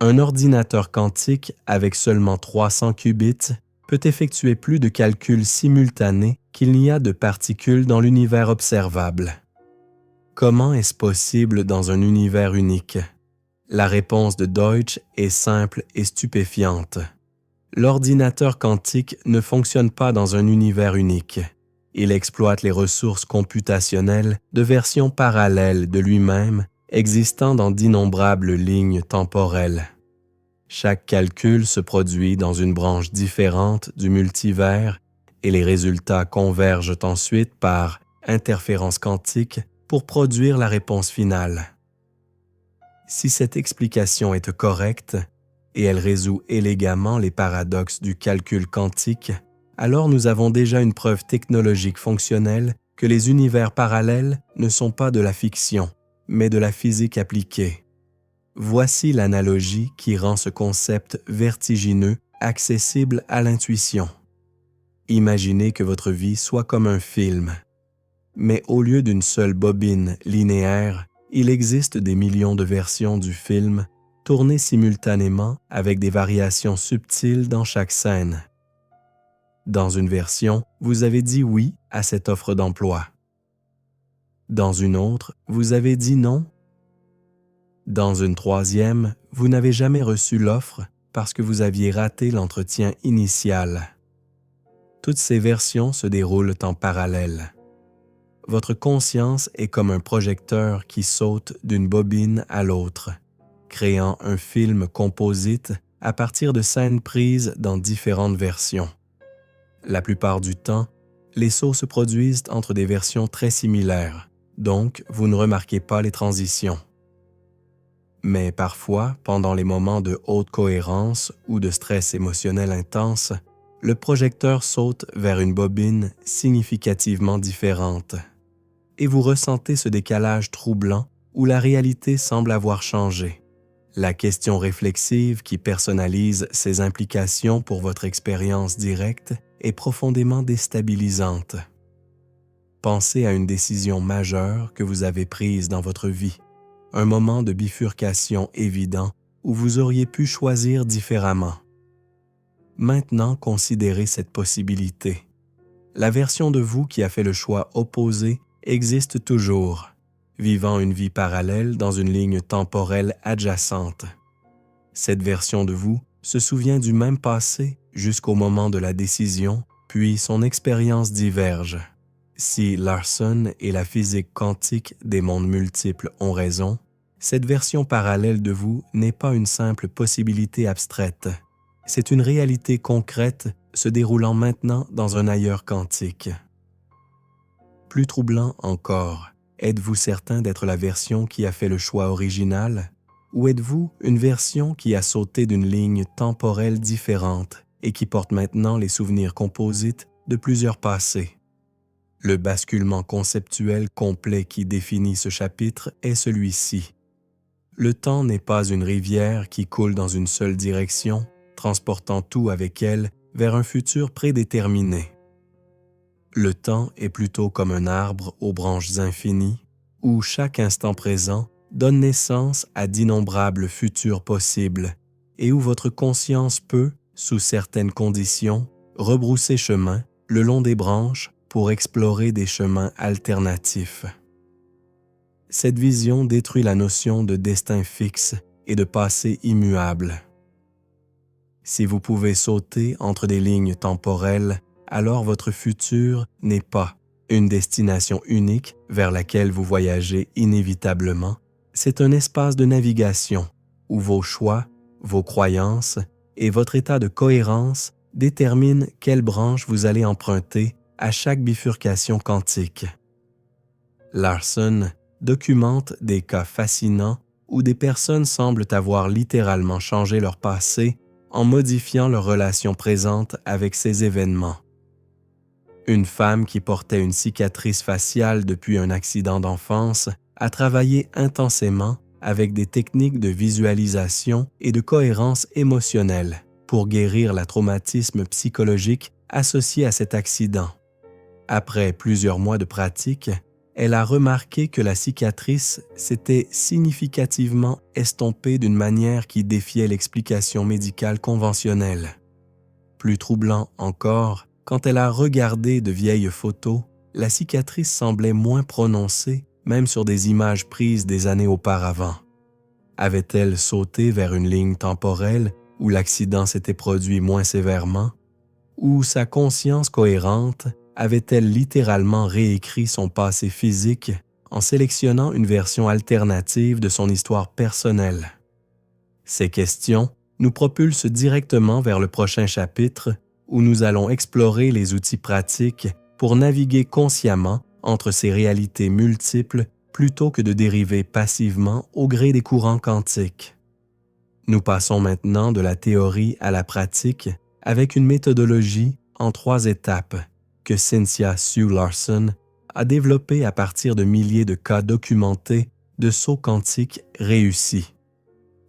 Un ordinateur quantique avec seulement 300 qubits peut effectuer plus de calculs simultanés qu'il n'y a de particules dans l'univers observable. Comment est-ce possible dans un univers unique? La réponse de Deutsch est simple et stupéfiante. L'ordinateur quantique ne fonctionne pas dans un univers unique. Il exploite les ressources computationnelles de versions parallèles de lui-même existant dans d'innombrables lignes temporelles. Chaque calcul se produit dans une branche différente du multivers et les résultats convergent ensuite par interférence quantique pour produire la réponse finale. Si cette explication est correcte, et elle résout élégamment les paradoxes du calcul quantique, alors nous avons déjà une preuve technologique fonctionnelle que les univers parallèles ne sont pas de la fiction, mais de la physique appliquée. Voici l'analogie qui rend ce concept vertigineux accessible à l'intuition. Imaginez que votre vie soit comme un film. Mais au lieu d'une seule bobine linéaire, il existe des millions de versions du film tournées simultanément avec des variations subtiles dans chaque scène. Dans une version, vous avez dit oui à cette offre d'emploi. Dans une autre, vous avez dit non. Dans une troisième, vous n'avez jamais reçu l'offre parce que vous aviez raté l'entretien initial. Toutes ces versions se déroulent en parallèle. Votre conscience est comme un projecteur qui saute d'une bobine à l'autre, créant un film composite à partir de scènes prises dans différentes versions. La plupart du temps, les sauts se produisent entre des versions très similaires, donc vous ne remarquez pas les transitions. Mais parfois, pendant les moments de haute cohérence ou de stress émotionnel intense, le projecteur saute vers une bobine significativement différente. Et vous ressentez ce décalage troublant où la réalité semble avoir changé. La question réflexive qui personnalise ses implications pour votre expérience directe est profondément déstabilisante. Pensez à une décision majeure que vous avez prise dans votre vie, un moment de bifurcation évident où vous auriez pu choisir différemment. Maintenant, considérez cette possibilité. La version de vous qui a fait le choix opposé existe toujours, vivant une vie parallèle dans une ligne temporelle adjacente. Cette version de vous se souvient du même passé jusqu'au moment de la décision, puis son expérience diverge. Si Larson et la physique quantique des mondes multiples ont raison, cette version parallèle de vous n'est pas une simple possibilité abstraite. C'est une réalité concrète se déroulant maintenant dans un ailleurs quantique. Plus troublant encore, êtes-vous certain d'être la version qui a fait le choix original, ou êtes-vous une version qui a sauté d'une ligne temporelle différente et qui porte maintenant les souvenirs composites de plusieurs passés? Le basculement conceptuel complet qui définit ce chapitre est celui-ci. Le temps n'est pas une rivière qui coule dans une seule direction, transportant tout avec elle vers un futur prédéterminé. Le temps est plutôt comme un arbre aux branches infinies, où chaque instant présent donne naissance à d'innombrables futurs possibles, et où votre conscience peut, sous certaines conditions, rebrousser chemin le long des branches pour explorer des chemins alternatifs. Cette vision détruit la notion de destin fixe et de passé immuable. Si vous pouvez sauter entre des lignes temporelles, alors votre futur n'est pas une destination unique vers laquelle vous voyagez inévitablement, c'est un espace de navigation où vos choix, vos croyances et votre état de cohérence déterminent quelle branche vous allez emprunter à chaque bifurcation quantique. Larson documente des cas fascinants où des personnes semblent avoir littéralement changé leur passé en modifiant leur relation présente avec ces événements. Une femme qui portait une cicatrice faciale depuis un accident d'enfance a travaillé intensément avec des techniques de visualisation et de cohérence émotionnelle pour guérir le traumatisme psychologique associé à cet accident. Après plusieurs mois de pratique, elle a remarqué que la cicatrice s'était significativement estompée d'une manière qui défiait l'explication médicale conventionnelle. Plus troublant encore, quand elle a regardé de vieilles photos, la cicatrice semblait moins prononcée, même sur des images prises des années auparavant. Avait-elle sauté vers une ligne temporelle où l'accident s'était produit moins sévèrement? Ou sa conscience cohérente avait-elle littéralement réécrit son passé physique en sélectionnant une version alternative de son histoire personnelle? Ces questions nous propulsent directement vers le prochain chapitre où nous allons explorer les outils pratiques pour naviguer consciemment entre ces réalités multiples plutôt que de dériver passivement au gré des courants quantiques. Nous passons maintenant de la théorie à la pratique avec une méthodologie en 3 étapes que Cynthia Sue Larson a développée à partir de milliers de cas documentés de sauts quantiques réussis.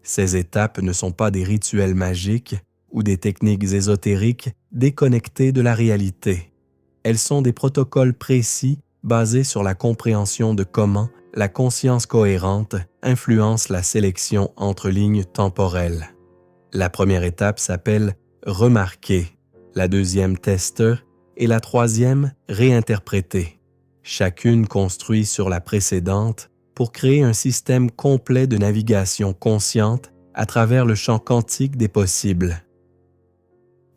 Ces étapes ne sont pas des rituels magiques ou des techniques ésotériques déconnectées de la réalité. Elles sont des protocoles précis basés sur la compréhension de comment la conscience cohérente influence la sélection entre lignes temporelles. La première étape s'appelle « remarquer », la deuxième « tester » et la troisième « réinterpréter ». Chacune construit sur la précédente pour créer un système complet de navigation consciente à travers le champ quantique des possibles.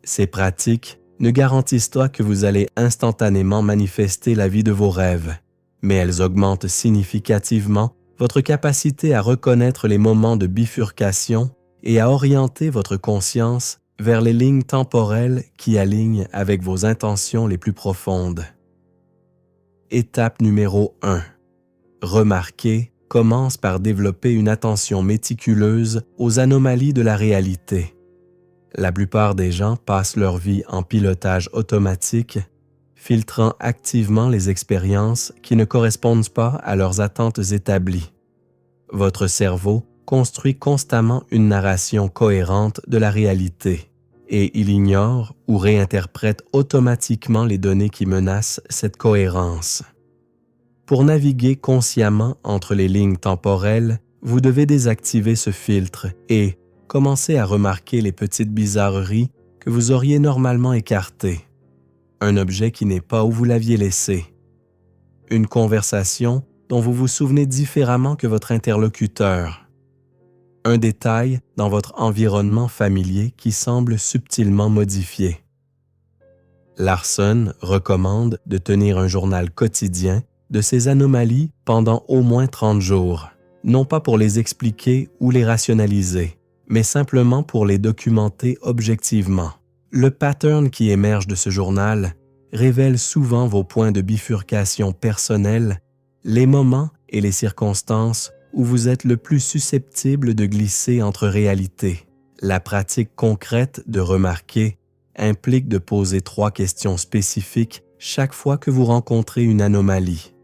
Ces pratiques ne garantissent pas que vous allez instantanément manifester la vie de vos rêves, mais elles augmentent significativement votre capacité à reconnaître les moments de bifurcation et à orienter votre conscience vers les lignes temporelles qui alignent avec vos intentions les plus profondes. Étape numéro 1. Remarquer commence par développer une attention méticuleuse aux anomalies de la réalité. La plupart des gens passent leur vie en pilotage automatique, filtrant activement les expériences qui ne correspondent pas à leurs attentes établies. Votre cerveau construit constamment une narration cohérente de la réalité, et il ignore ou réinterprète automatiquement les données qui menacent cette cohérence. Pour naviguer consciemment entre les lignes temporelles, vous devez désactiver ce filtre et commencer à remarquer les petites bizarreries que vous auriez normalement écartées. Un objet qui n'est pas où vous l'aviez laissé. Une conversation dont vous vous souvenez différemment que votre interlocuteur. Un détail dans votre environnement familier qui semble subtilement modifié. Larson recommande de tenir un journal quotidien de ces anomalies pendant au moins 30 jours, non pas pour les expliquer ou les rationaliser, mais simplement pour les documenter objectivement. Le pattern qui émerge de ce journal révèle souvent vos points de bifurcation personnels, les moments et les circonstances où vous êtes le plus susceptible de glisser entre réalités. La pratique concrète de remarquer implique de poser 3 questions spécifiques chaque fois que vous rencontrez une anomalie.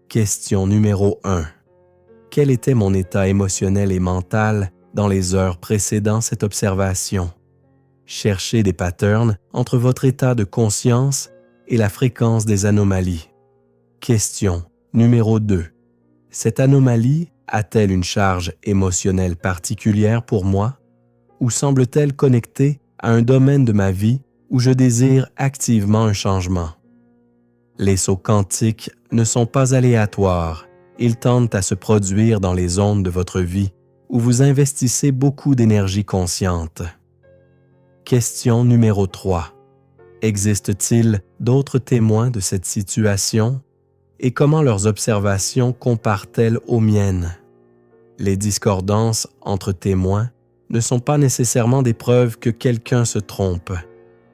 Question numéro 1. Quel était mon état émotionnel et mental dans les heures précédant cette observation? Cherchez des patterns entre votre état de conscience et la fréquence des anomalies. Question numéro 2. Cette anomalie a-t-elle une charge émotionnelle particulière pour moi ou semble-t-elle connectée à un domaine de ma vie où je désire activement un changement? Les sauts quantiques ne sont pas aléatoires, ils tendent à se produire dans les zones de votre vie où vous investissez beaucoup d'énergie consciente. Question numéro 3. Existe-t-il d'autres témoins de cette situation et comment leurs observations comparent-elles aux miennes? Les discordances entre témoins ne sont pas nécessairement des preuves que quelqu'un se trompe.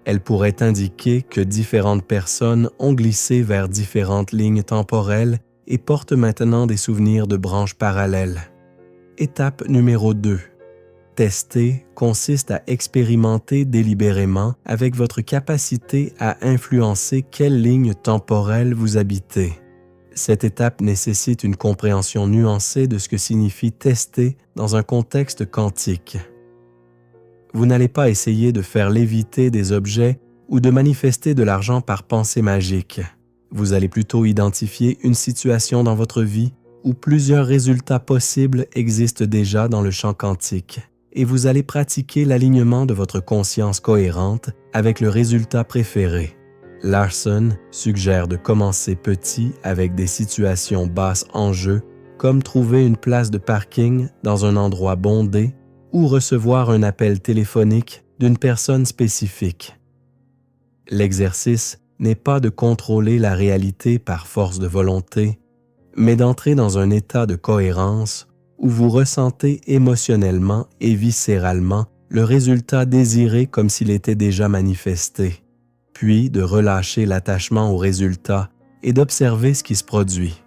Elles pourraient indiquer que différentes personnes ont glissé vers différentes lignes temporelles et portent maintenant des souvenirs de branches parallèles. Étape numéro 2. Tester consiste à expérimenter délibérément avec votre capacité à influencer quelle ligne temporelle vous habitez. Cette étape nécessite une compréhension nuancée de ce que signifie tester dans un contexte quantique. Vous n'allez pas essayer de faire léviter des objets ou de manifester de l'argent par pensée magique. Vous allez plutôt identifier une situation dans votre vie où plusieurs résultats possibles existent déjà dans le champ quantique et vous allez pratiquer l'alignement de votre conscience cohérente avec le résultat préféré. Larson suggère de commencer petit avec des situations basses en jeu, comme trouver une place de parking dans un endroit bondé ou recevoir un appel téléphonique d'une personne spécifique. L'exercice n'est pas de contrôler la réalité par force de volonté, mais d'entrer dans un état de cohérence où vous ressentez émotionnellement et viscéralement le résultat désiré comme s'il était déjà manifesté, puis de relâcher l'attachement au résultat et d'observer ce qui se produit.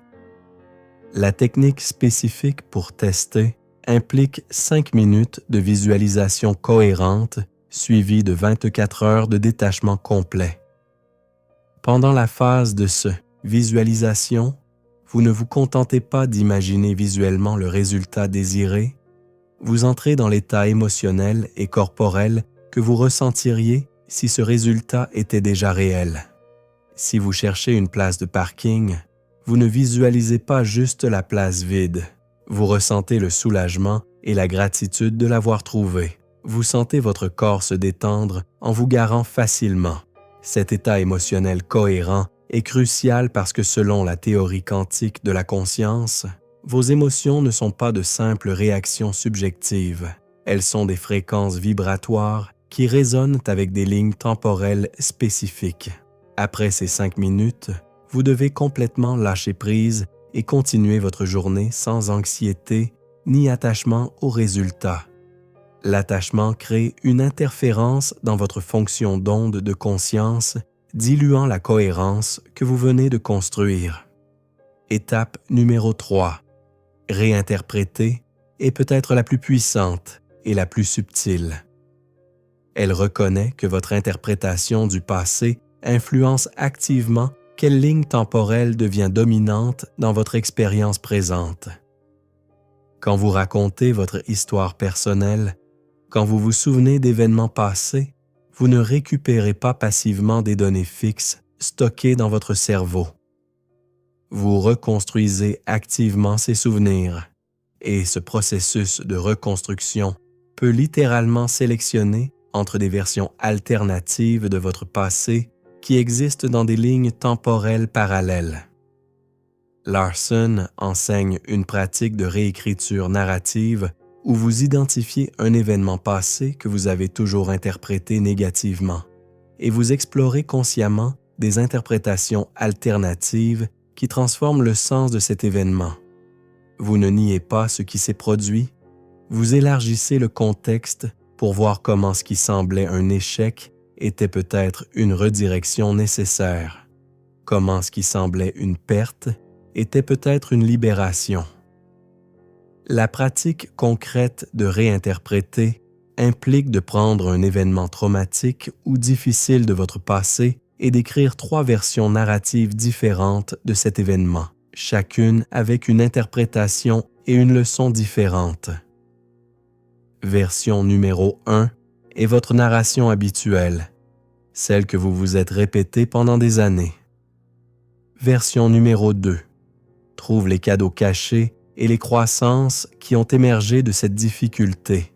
La technique spécifique pour tester implique 5 minutes de visualisation cohérente suivie de 24 heures de détachement complet. Pendant la phase de visualisation, vous ne vous contentez pas d'imaginer visuellement le résultat désiré, vous entrez dans l'état émotionnel et corporel que vous ressentiriez si ce résultat était déjà réel. Si vous cherchez une place de parking, vous ne visualisez pas juste la place vide. Vous ressentez le soulagement et la gratitude de l'avoir trouvée. Vous sentez votre corps se détendre en vous garant facilement. Cet état émotionnel cohérent est crucial parce que selon la théorie quantique de la conscience, vos émotions ne sont pas de simples réactions subjectives. Elles sont des fréquences vibratoires qui résonnent avec des lignes temporelles spécifiques. Après ces 5 minutes, vous devez complètement lâcher prise et continuer votre journée sans anxiété ni attachement aux résultats. L'attachement crée une interférence dans votre fonction d'onde de conscience, diluant la cohérence que vous venez de construire. Étape numéro 3. Réinterpréter est peut-être la plus puissante et la plus subtile. Elle reconnaît que votre interprétation du passé influence activement quelle ligne temporelle devient dominante dans votre expérience présente. Quand vous racontez votre histoire personnelle, quand vous vous souvenez d'événements passés, vous ne récupérez pas passivement des données fixes stockées dans votre cerveau. Vous reconstruisez activement ces souvenirs, et ce processus de reconstruction peut littéralement sélectionner entre des versions alternatives de votre passé qui existent dans des lignes temporelles parallèles. Larson enseigne une pratique de réécriture narrative où vous identifiez un événement passé que vous avez toujours interprété négativement et vous explorez consciemment des interprétations alternatives qui transforment le sens de cet événement. Vous ne niez pas ce qui s'est produit, vous élargissez le contexte pour voir comment ce qui semblait un échec était peut-être une redirection nécessaire, comment ce qui semblait une perte était peut-être une libération. La pratique concrète de réinterpréter implique de prendre un événement traumatique ou difficile de votre passé et d'écrire 3 versions narratives différentes de cet événement, chacune avec une interprétation et une leçon différentes. Version numéro 1 est votre narration habituelle, celle que vous vous êtes répétée pendant des années. Version numéro 2 trouve les cadeaux cachés et les croissances qui ont émergé de cette difficulté.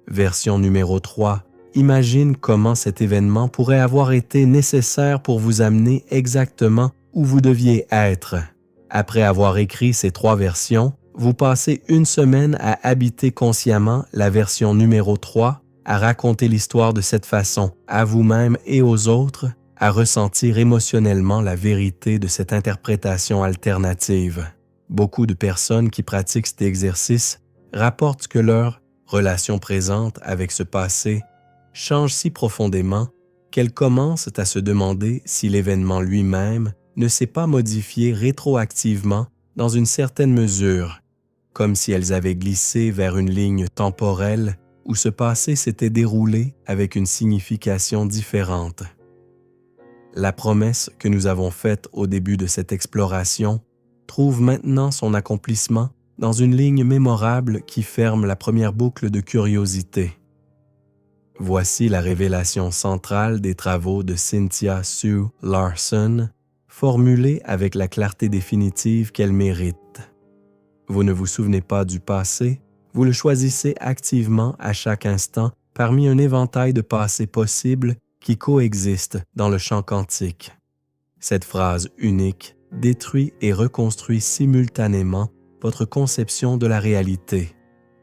Version numéro 3 imagine comment cet événement pourrait avoir été nécessaire pour vous amener exactement où vous deviez être. Après avoir écrit ces 3 versions, vous passez une semaine à habiter consciemment la version numéro 3, à raconter l'histoire de cette façon à vous-même et aux autres, à ressentir émotionnellement la vérité de cette interprétation alternative. Beaucoup de personnes qui pratiquent cet exercice rapportent que leur relation présente avec ce passé change si profondément qu'elles commencent à se demander si l'événement lui-même ne s'est pas modifié rétroactivement dans une certaine mesure, comme si elles avaient glissé vers une ligne temporelle où ce passé s'était déroulé avec une signification différente. La promesse que nous avons faite au début de cette exploration trouve maintenant son accomplissement dans une ligne mémorable qui ferme la première boucle de curiosité. Voici la révélation centrale des travaux de Cynthia Sue Larson, formulée avec la clarté définitive qu'elle mérite. Vous ne vous souvenez pas du passé, vous le choisissez activement à chaque instant parmi un éventail de passés possibles qui coexistent dans le champ quantique. Cette phrase unique détruit et reconstruit simultanément votre conception de la réalité,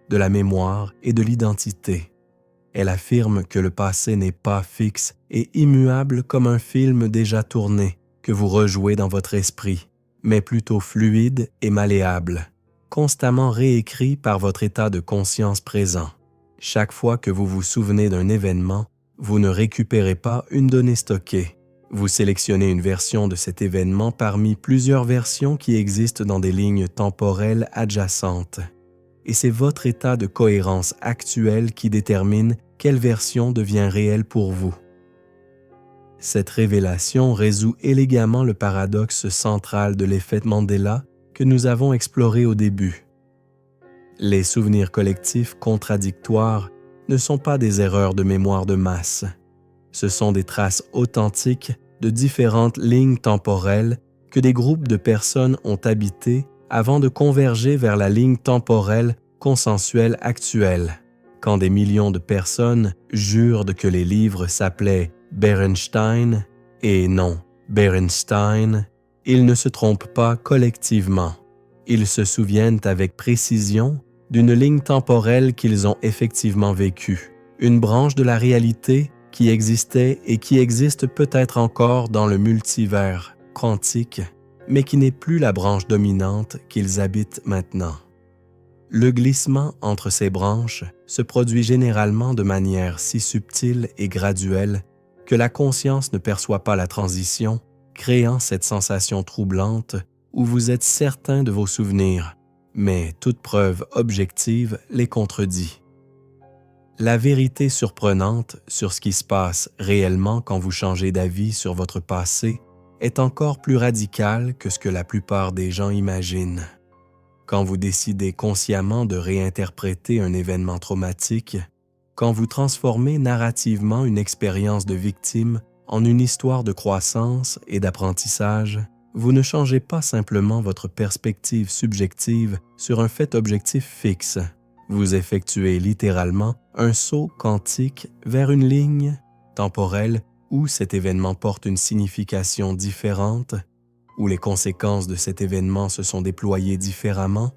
de la mémoire et de l'identité. Elle affirme que le passé n'est pas fixe et immuable comme un film déjà tourné que vous rejouez dans votre esprit, mais plutôt fluide et malléable, constamment réécrit par votre état de conscience présent. Chaque fois que vous vous souvenez d'un événement, vous ne récupérez pas une donnée stockée. Vous sélectionnez une version de cet événement parmi plusieurs versions qui existent dans des lignes temporelles adjacentes. Et c'est votre état de cohérence actuel qui détermine quelle version devient réelle pour vous. Cette révélation résout élégamment le paradoxe central de l'effet Mandela que nous avons exploré au début. Les souvenirs collectifs contradictoires ne sont pas des erreurs de mémoire de masse. Ce sont des traces authentiques de différentes lignes temporelles que des groupes de personnes ont habitées avant de converger vers la ligne temporelle consensuelle actuelle. Quand des millions de personnes jurent que les livres s'appelaient Berenstein et non Berenstein, ils ne se trompent pas collectivement. Ils se souviennent avec précision d'une ligne temporelle qu'ils ont effectivement vécue, une branche de la réalité qui existait et qui existe peut-être encore dans le multivers quantique, mais qui n'est plus la branche dominante qu'ils habitent maintenant. Le glissement entre ces branches se produit généralement de manière si subtile et graduelle que la conscience ne perçoit pas la transition, créant cette sensation troublante où vous êtes certain de vos souvenirs, mais toute preuve objective les contredit. La vérité surprenante sur ce qui se passe réellement quand vous changez d'avis sur votre passé est encore plus radicale que ce que la plupart des gens imaginent. Quand vous décidez consciemment de réinterpréter un événement traumatique, quand vous transformez narrativement une expérience de victime en une histoire de croissance et d'apprentissage, vous ne changez pas simplement votre perspective subjective sur un fait objectif fixe. Vous effectuez littéralement un saut quantique vers une ligne temporelle où cet événement porte une signification différente, où les conséquences de cet événement se sont déployées différemment,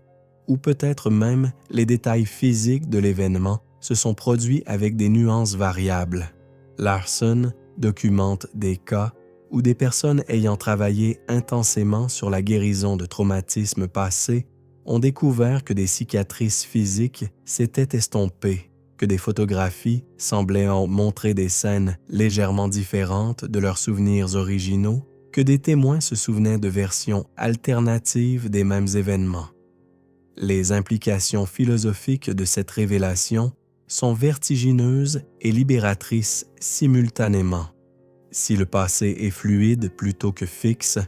ou peut-être même les détails physiques de l'événement se sont produits avec des nuances variables. Larson documente des cas où des personnes ayant travaillé intensément sur la guérison de traumatismes passés ont découvert que des cicatrices physiques s'étaient estompées, que des photographies semblaient en montrer des scènes légèrement différentes de leurs souvenirs originaux, que des témoins se souvenaient de versions alternatives des mêmes événements. Les implications philosophiques de cette révélation sont vertigineuses et libératrices simultanément. Si le passé est fluide plutôt que fixe,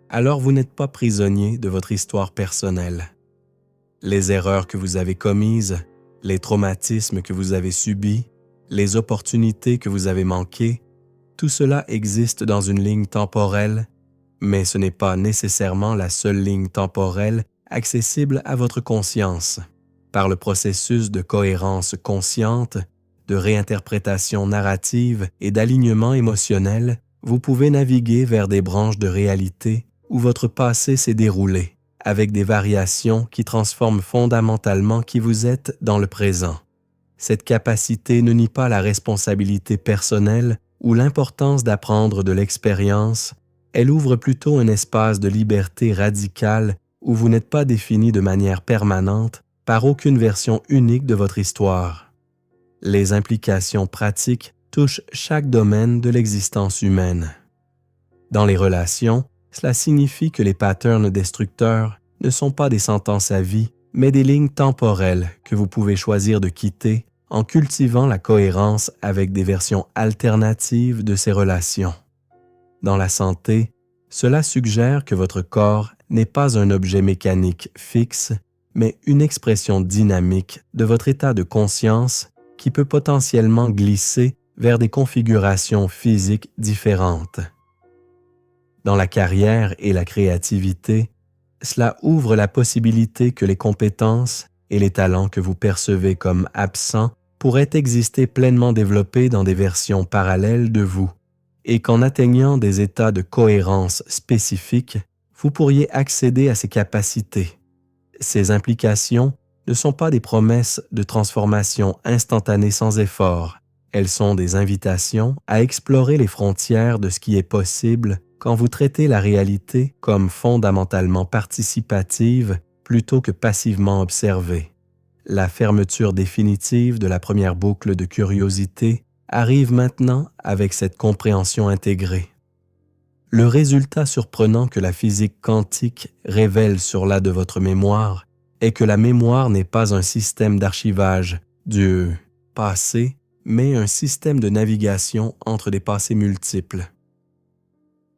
alors vous n'êtes pas prisonnier de votre histoire personnelle. Les erreurs que vous avez commises, les traumatismes que vous avez subis, les opportunités que vous avez manquées, tout cela existe dans une ligne temporelle, mais ce n'est pas nécessairement la seule ligne temporelle accessible à votre conscience. Par le processus de cohérence consciente, de réinterprétation narrative et d'alignement émotionnel, vous pouvez naviguer vers des branches de réalité où votre passé s'est déroulé, avec des variations qui transforment fondamentalement qui vous êtes dans le présent. Cette capacité ne nie pas la responsabilité personnelle ou l'importance d'apprendre de l'expérience, elle ouvre plutôt un espace de liberté radicale où vous n'êtes pas défini de manière permanente par aucune version unique de votre histoire. Les implications pratiques touchent chaque domaine de l'existence humaine. Dans les relations, cela signifie que les patterns destructeurs ne sont pas des sentences à vie, mais des lignes temporelles que vous pouvez choisir de quitter en cultivant la cohérence avec des versions alternatives de ces relations. Dans la santé, cela suggère que votre corps n'est pas un objet mécanique fixe, mais une expression dynamique de votre état de conscience qui peut potentiellement glisser vers des configurations physiques différentes. Dans la carrière et la créativité, cela ouvre la possibilité que les compétences et les talents que vous percevez comme absents pourraient exister pleinement développés dans des versions parallèles de vous, et qu'en atteignant des états de cohérence spécifiques, vous pourriez accéder à ces capacités. Ces implications ne sont pas des promesses de transformation instantanée sans effort, elles sont des invitations à explorer les frontières de ce qui est possible quand vous traitez la réalité comme fondamentalement participative plutôt que passivement observée. La fermeture définitive de la première boucle de curiosité arrive maintenant avec cette compréhension intégrée. Le résultat surprenant que la physique quantique révèle sur la de votre mémoire est que la mémoire n'est pas un système d'archivage du passé, mais un système de navigation entre des passés multiples.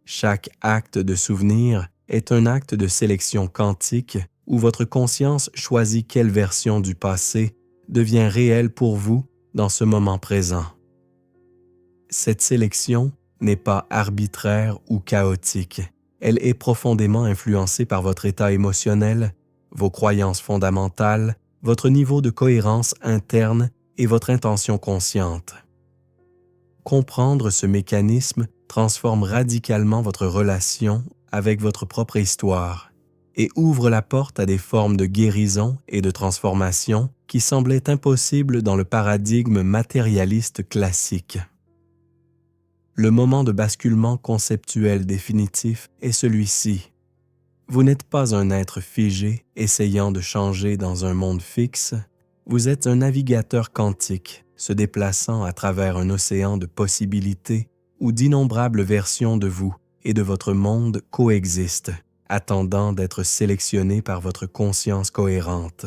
Chaque acte de souvenir est un acte de sélection quantique où votre conscience choisit quelle version du passé devient réelle pour vous dans ce moment présent. Cette sélection n'est pas arbitraire ou chaotique. Elle est profondément influencée par votre état émotionnel, vos croyances fondamentales, votre niveau de cohérence interne et votre intention consciente. Comprendre ce mécanisme transforme radicalement votre relation avec votre propre histoire et ouvre la porte à des formes de guérison et de transformation qui semblaient impossibles dans le paradigme matérialiste classique. Le moment de basculement conceptuel définitif est celui-ci. Vous n'êtes pas un être figé essayant de changer dans un monde fixe, vous êtes un navigateur quantique se déplaçant à travers un océan de possibilités où d'innombrables versions de vous et de votre monde coexistent, attendant d'être sélectionnées par votre conscience cohérente.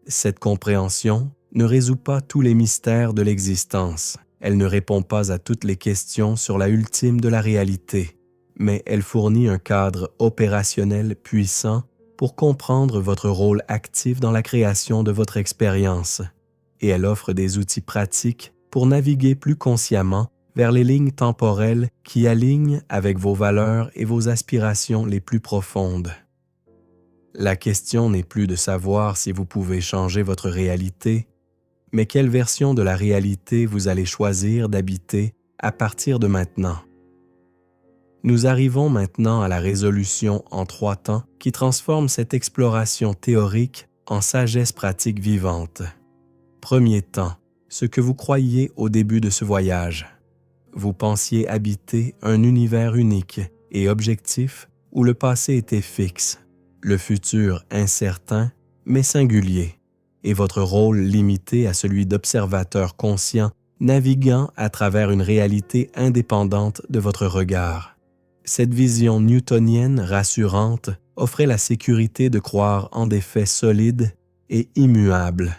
Cette compréhension ne résout pas tous les mystères de l'existence. Elle ne répond pas à toutes les questions sur la ultime de la réalité, mais elle fournit un cadre opérationnel puissant pour comprendre votre rôle actif dans la création de votre expérience, et elle offre des outils pratiques pour naviguer plus consciemment vers les lignes temporelles qui alignent avec vos valeurs et vos aspirations les plus profondes. La question n'est plus de savoir si vous pouvez changer votre réalité, mais quelle version de la réalité vous allez choisir d'habiter à partir de maintenant. Nous arrivons maintenant à la résolution en 3 temps qui transforme cette exploration théorique en sagesse pratique vivante. Premier temps, ce que vous croyiez au début de ce voyage. vous pensiez habiter un univers unique et objectif où le passé était fixe, le futur incertain mais singulier, et votre rôle limité à celui d'observateur conscient naviguant à travers une réalité indépendante de votre regard. Cette vision newtonienne rassurante offrait la sécurité de croire en des faits solides et immuables.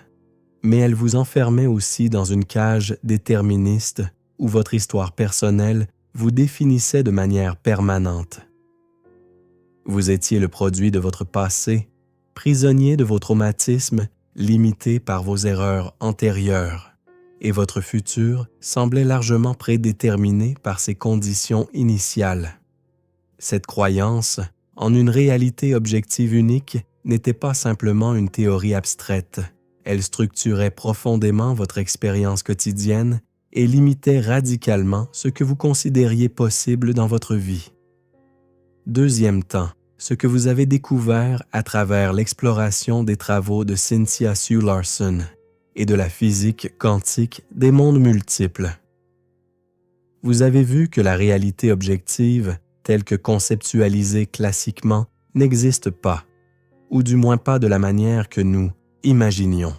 Mais elle vous enfermait aussi dans une cage déterministe où votre histoire personnelle vous définissait de manière permanente. Vous étiez le produit de votre passé, prisonnier de vos traumatismes, limité par vos erreurs antérieures, et votre futur semblait largement prédéterminé par ses conditions initiales. Cette croyance en une réalité objective unique n'était pas simplement une théorie abstraite. Elle structurait profondément votre expérience quotidienne et limitait radicalement ce que vous considériez possible dans votre vie. Deuxième temps, ce que vous avez découvert à travers l'exploration des travaux de Cynthia Sue Larson et de la physique quantique des mondes multiples. Vous avez vu que la réalité objective, telle que conceptualisée classiquement, n'existe pas, ou du moins pas de la manière que nous imaginions.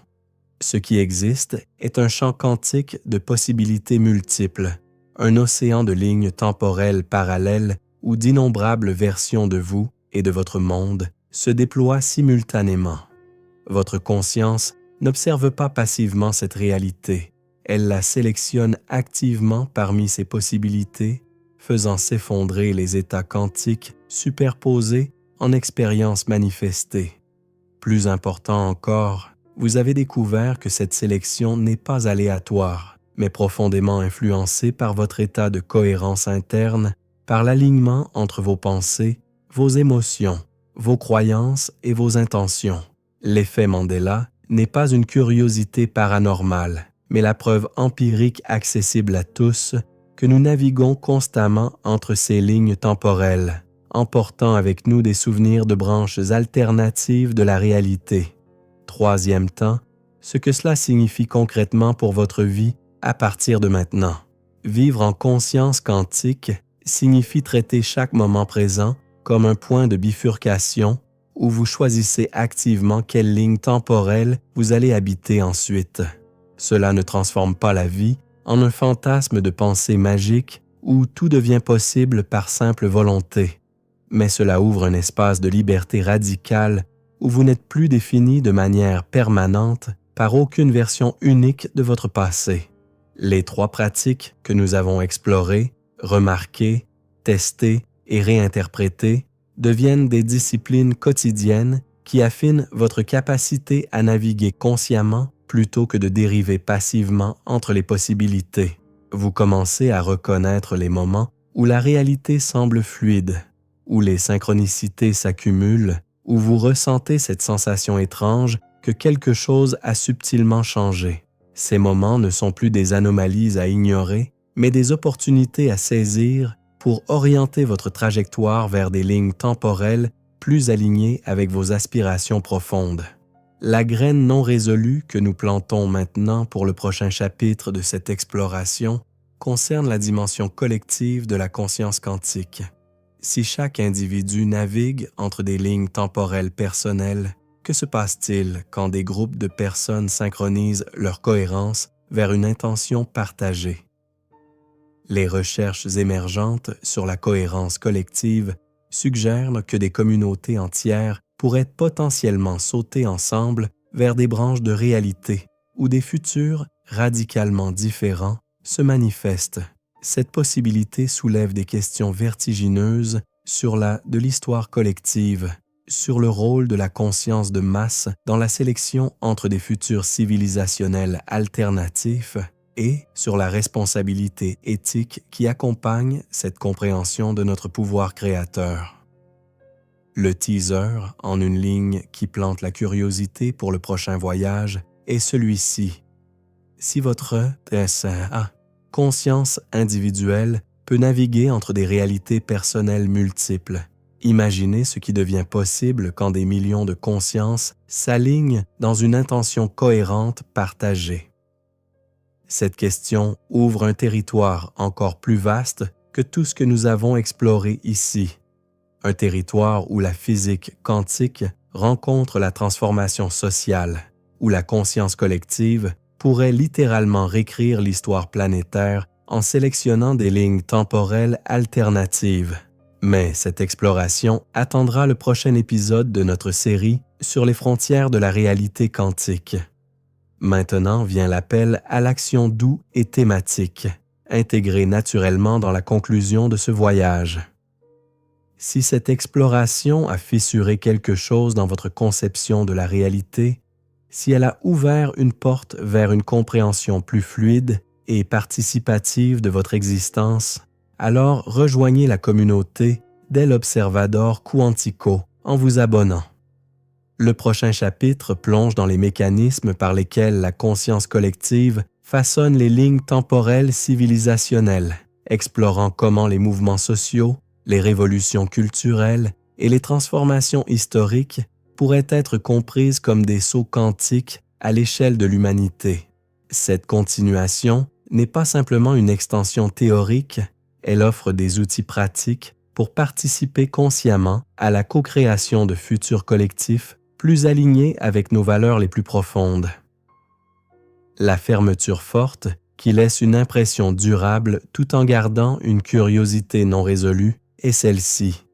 Ce qui existe est un champ quantique de possibilités multiples, un océan de lignes temporelles parallèles où d'innombrables versions de vous et de votre monde se déploient simultanément. Votre conscience n'observe pas passivement cette réalité, elle la sélectionne activement parmi ses possibilités, faisant s'effondrer les états quantiques superposés en expériences manifestées. Plus important encore, vous avez découvert que cette sélection n'est pas aléatoire, mais profondément influencée par votre état de cohérence interne, par l'alignement entre vos pensées, vos émotions, vos croyances et vos intentions. L'effet Mandela n'est pas une curiosité paranormale, mais la preuve empirique accessible à tous que nous naviguons constamment entre ces lignes temporelles, emportant avec nous des souvenirs de branches alternatives de la réalité. Troisième temps, ce que cela signifie concrètement pour votre vie à partir de maintenant. Vivre en conscience quantique signifie traiter chaque moment présent comme un point de bifurcation où vous choisissez activement quelle ligne temporelle vous allez habiter ensuite. Cela ne transforme pas la vie en un fantasme de pensée magique où tout devient possible par simple volonté, mais cela ouvre un espace de liberté radicale où vous n'êtes plus défini de manière permanente par aucune version unique de votre passé. Les trois pratiques que nous avons explorées, remarquées, testées et réinterprétées deviennent des disciplines quotidiennes qui affinent votre capacité à naviguer consciemment plutôt que de dériver passivement entre les possibilités. Vous commencez à reconnaître les moments où la réalité semble fluide, où les synchronicités s'accumulent, où vous ressentez cette sensation étrange que quelque chose a subtilement changé. Ces moments ne sont plus des anomalies à ignorer, mais des opportunités à saisir pour orienter votre trajectoire vers des lignes temporelles plus alignées avec vos aspirations profondes. La graine non résolue que nous plantons maintenant pour le prochain chapitre de cette exploration concerne la dimension collective de la conscience quantique. Si chaque individu navigue entre des lignes temporelles personnelles, que se passe-t-il quand des groupes de personnes synchronisent leur cohérence vers une intention partagée? Les recherches émergentes sur la cohérence collective suggèrent que des communautés entières pourraient potentiellement sauter ensemble vers des branches de réalité où des futurs radicalement différents se manifestent. Cette possibilité soulève des questions vertigineuses sur de l'histoire collective, sur le rôle de la conscience de masse dans la sélection entre des futurs civilisationnels alternatifs et sur la responsabilité éthique qui accompagne cette compréhension de notre pouvoir créateur. Le teaser, en une ligne qui plante la curiosité pour le prochain voyage, est celui-ci. Si votre conscience individuelle peut naviguer entre des réalités personnelles multiples, imaginez ce qui devient possible quand des millions de consciences s'alignent dans une intention cohérente partagée. Cette question ouvre un territoire encore plus vaste que tout ce que nous avons exploré ici. Un territoire où la physique quantique rencontre la transformation sociale, où la conscience collective pourrait littéralement réécrire l'histoire planétaire en sélectionnant des lignes temporelles alternatives. Mais cette exploration attendra le prochain épisode de notre série sur les frontières de la réalité quantique. Maintenant vient l'appel à l'action doux et thématique, intégré naturellement dans la conclusion de ce voyage. Si cette exploration a fissuré quelque chose dans votre conception de la réalité, si elle a ouvert une porte vers une compréhension plus fluide et participative de votre existence, alors rejoignez la communauté d'El Observador Quantico en vous abonnant. Le prochain chapitre plonge dans les mécanismes par lesquels la conscience collective façonne les lignes temporelles civilisationnelles, explorant comment les mouvements sociaux, les révolutions culturelles et les transformations historiques pourraient être comprises comme des sauts quantiques à l'échelle de l'humanité. Cette continuation n'est pas simplement une extension théorique, elle offre des outils pratiques pour participer consciemment à la co-création de futurs collectifs plus alignés avec nos valeurs les plus profondes. La fermeture forte, qui laisse une impression durable tout en gardant une curiosité non résolue, est celle-ci.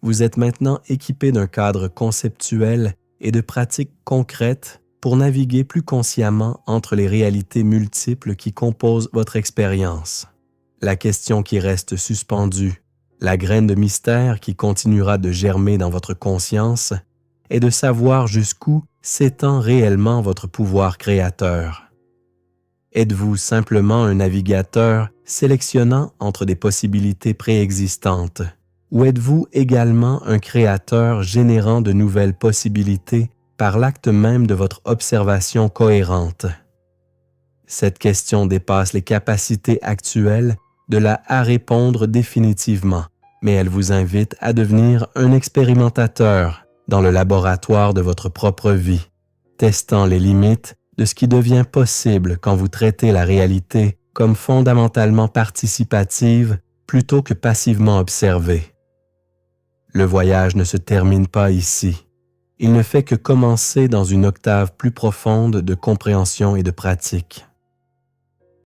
Vous êtes maintenant équipé d'un cadre conceptuel et de pratiques concrètes pour naviguer plus consciemment entre les réalités multiples qui composent votre expérience. La question qui reste suspendue, la graine de mystère qui continuera de germer dans votre conscience, est de savoir jusqu'où s'étend réellement votre pouvoir créateur. Êtes-vous simplement un navigateur sélectionnant entre des possibilités préexistantes, ou êtes-vous également un créateur générant de nouvelles possibilités par l'acte même de votre observation cohérente? Cette question dépasse les capacités actuelles de la à répondre définitivement, mais elle vous invite à devenir un expérimentateur dans le laboratoire de votre propre vie, testant les limites de ce qui devient possible quand vous traitez la réalité comme fondamentalement participative plutôt que passivement observée. Le voyage ne se termine pas ici. Il ne fait que commencer dans une octave plus profonde de compréhension et de pratique.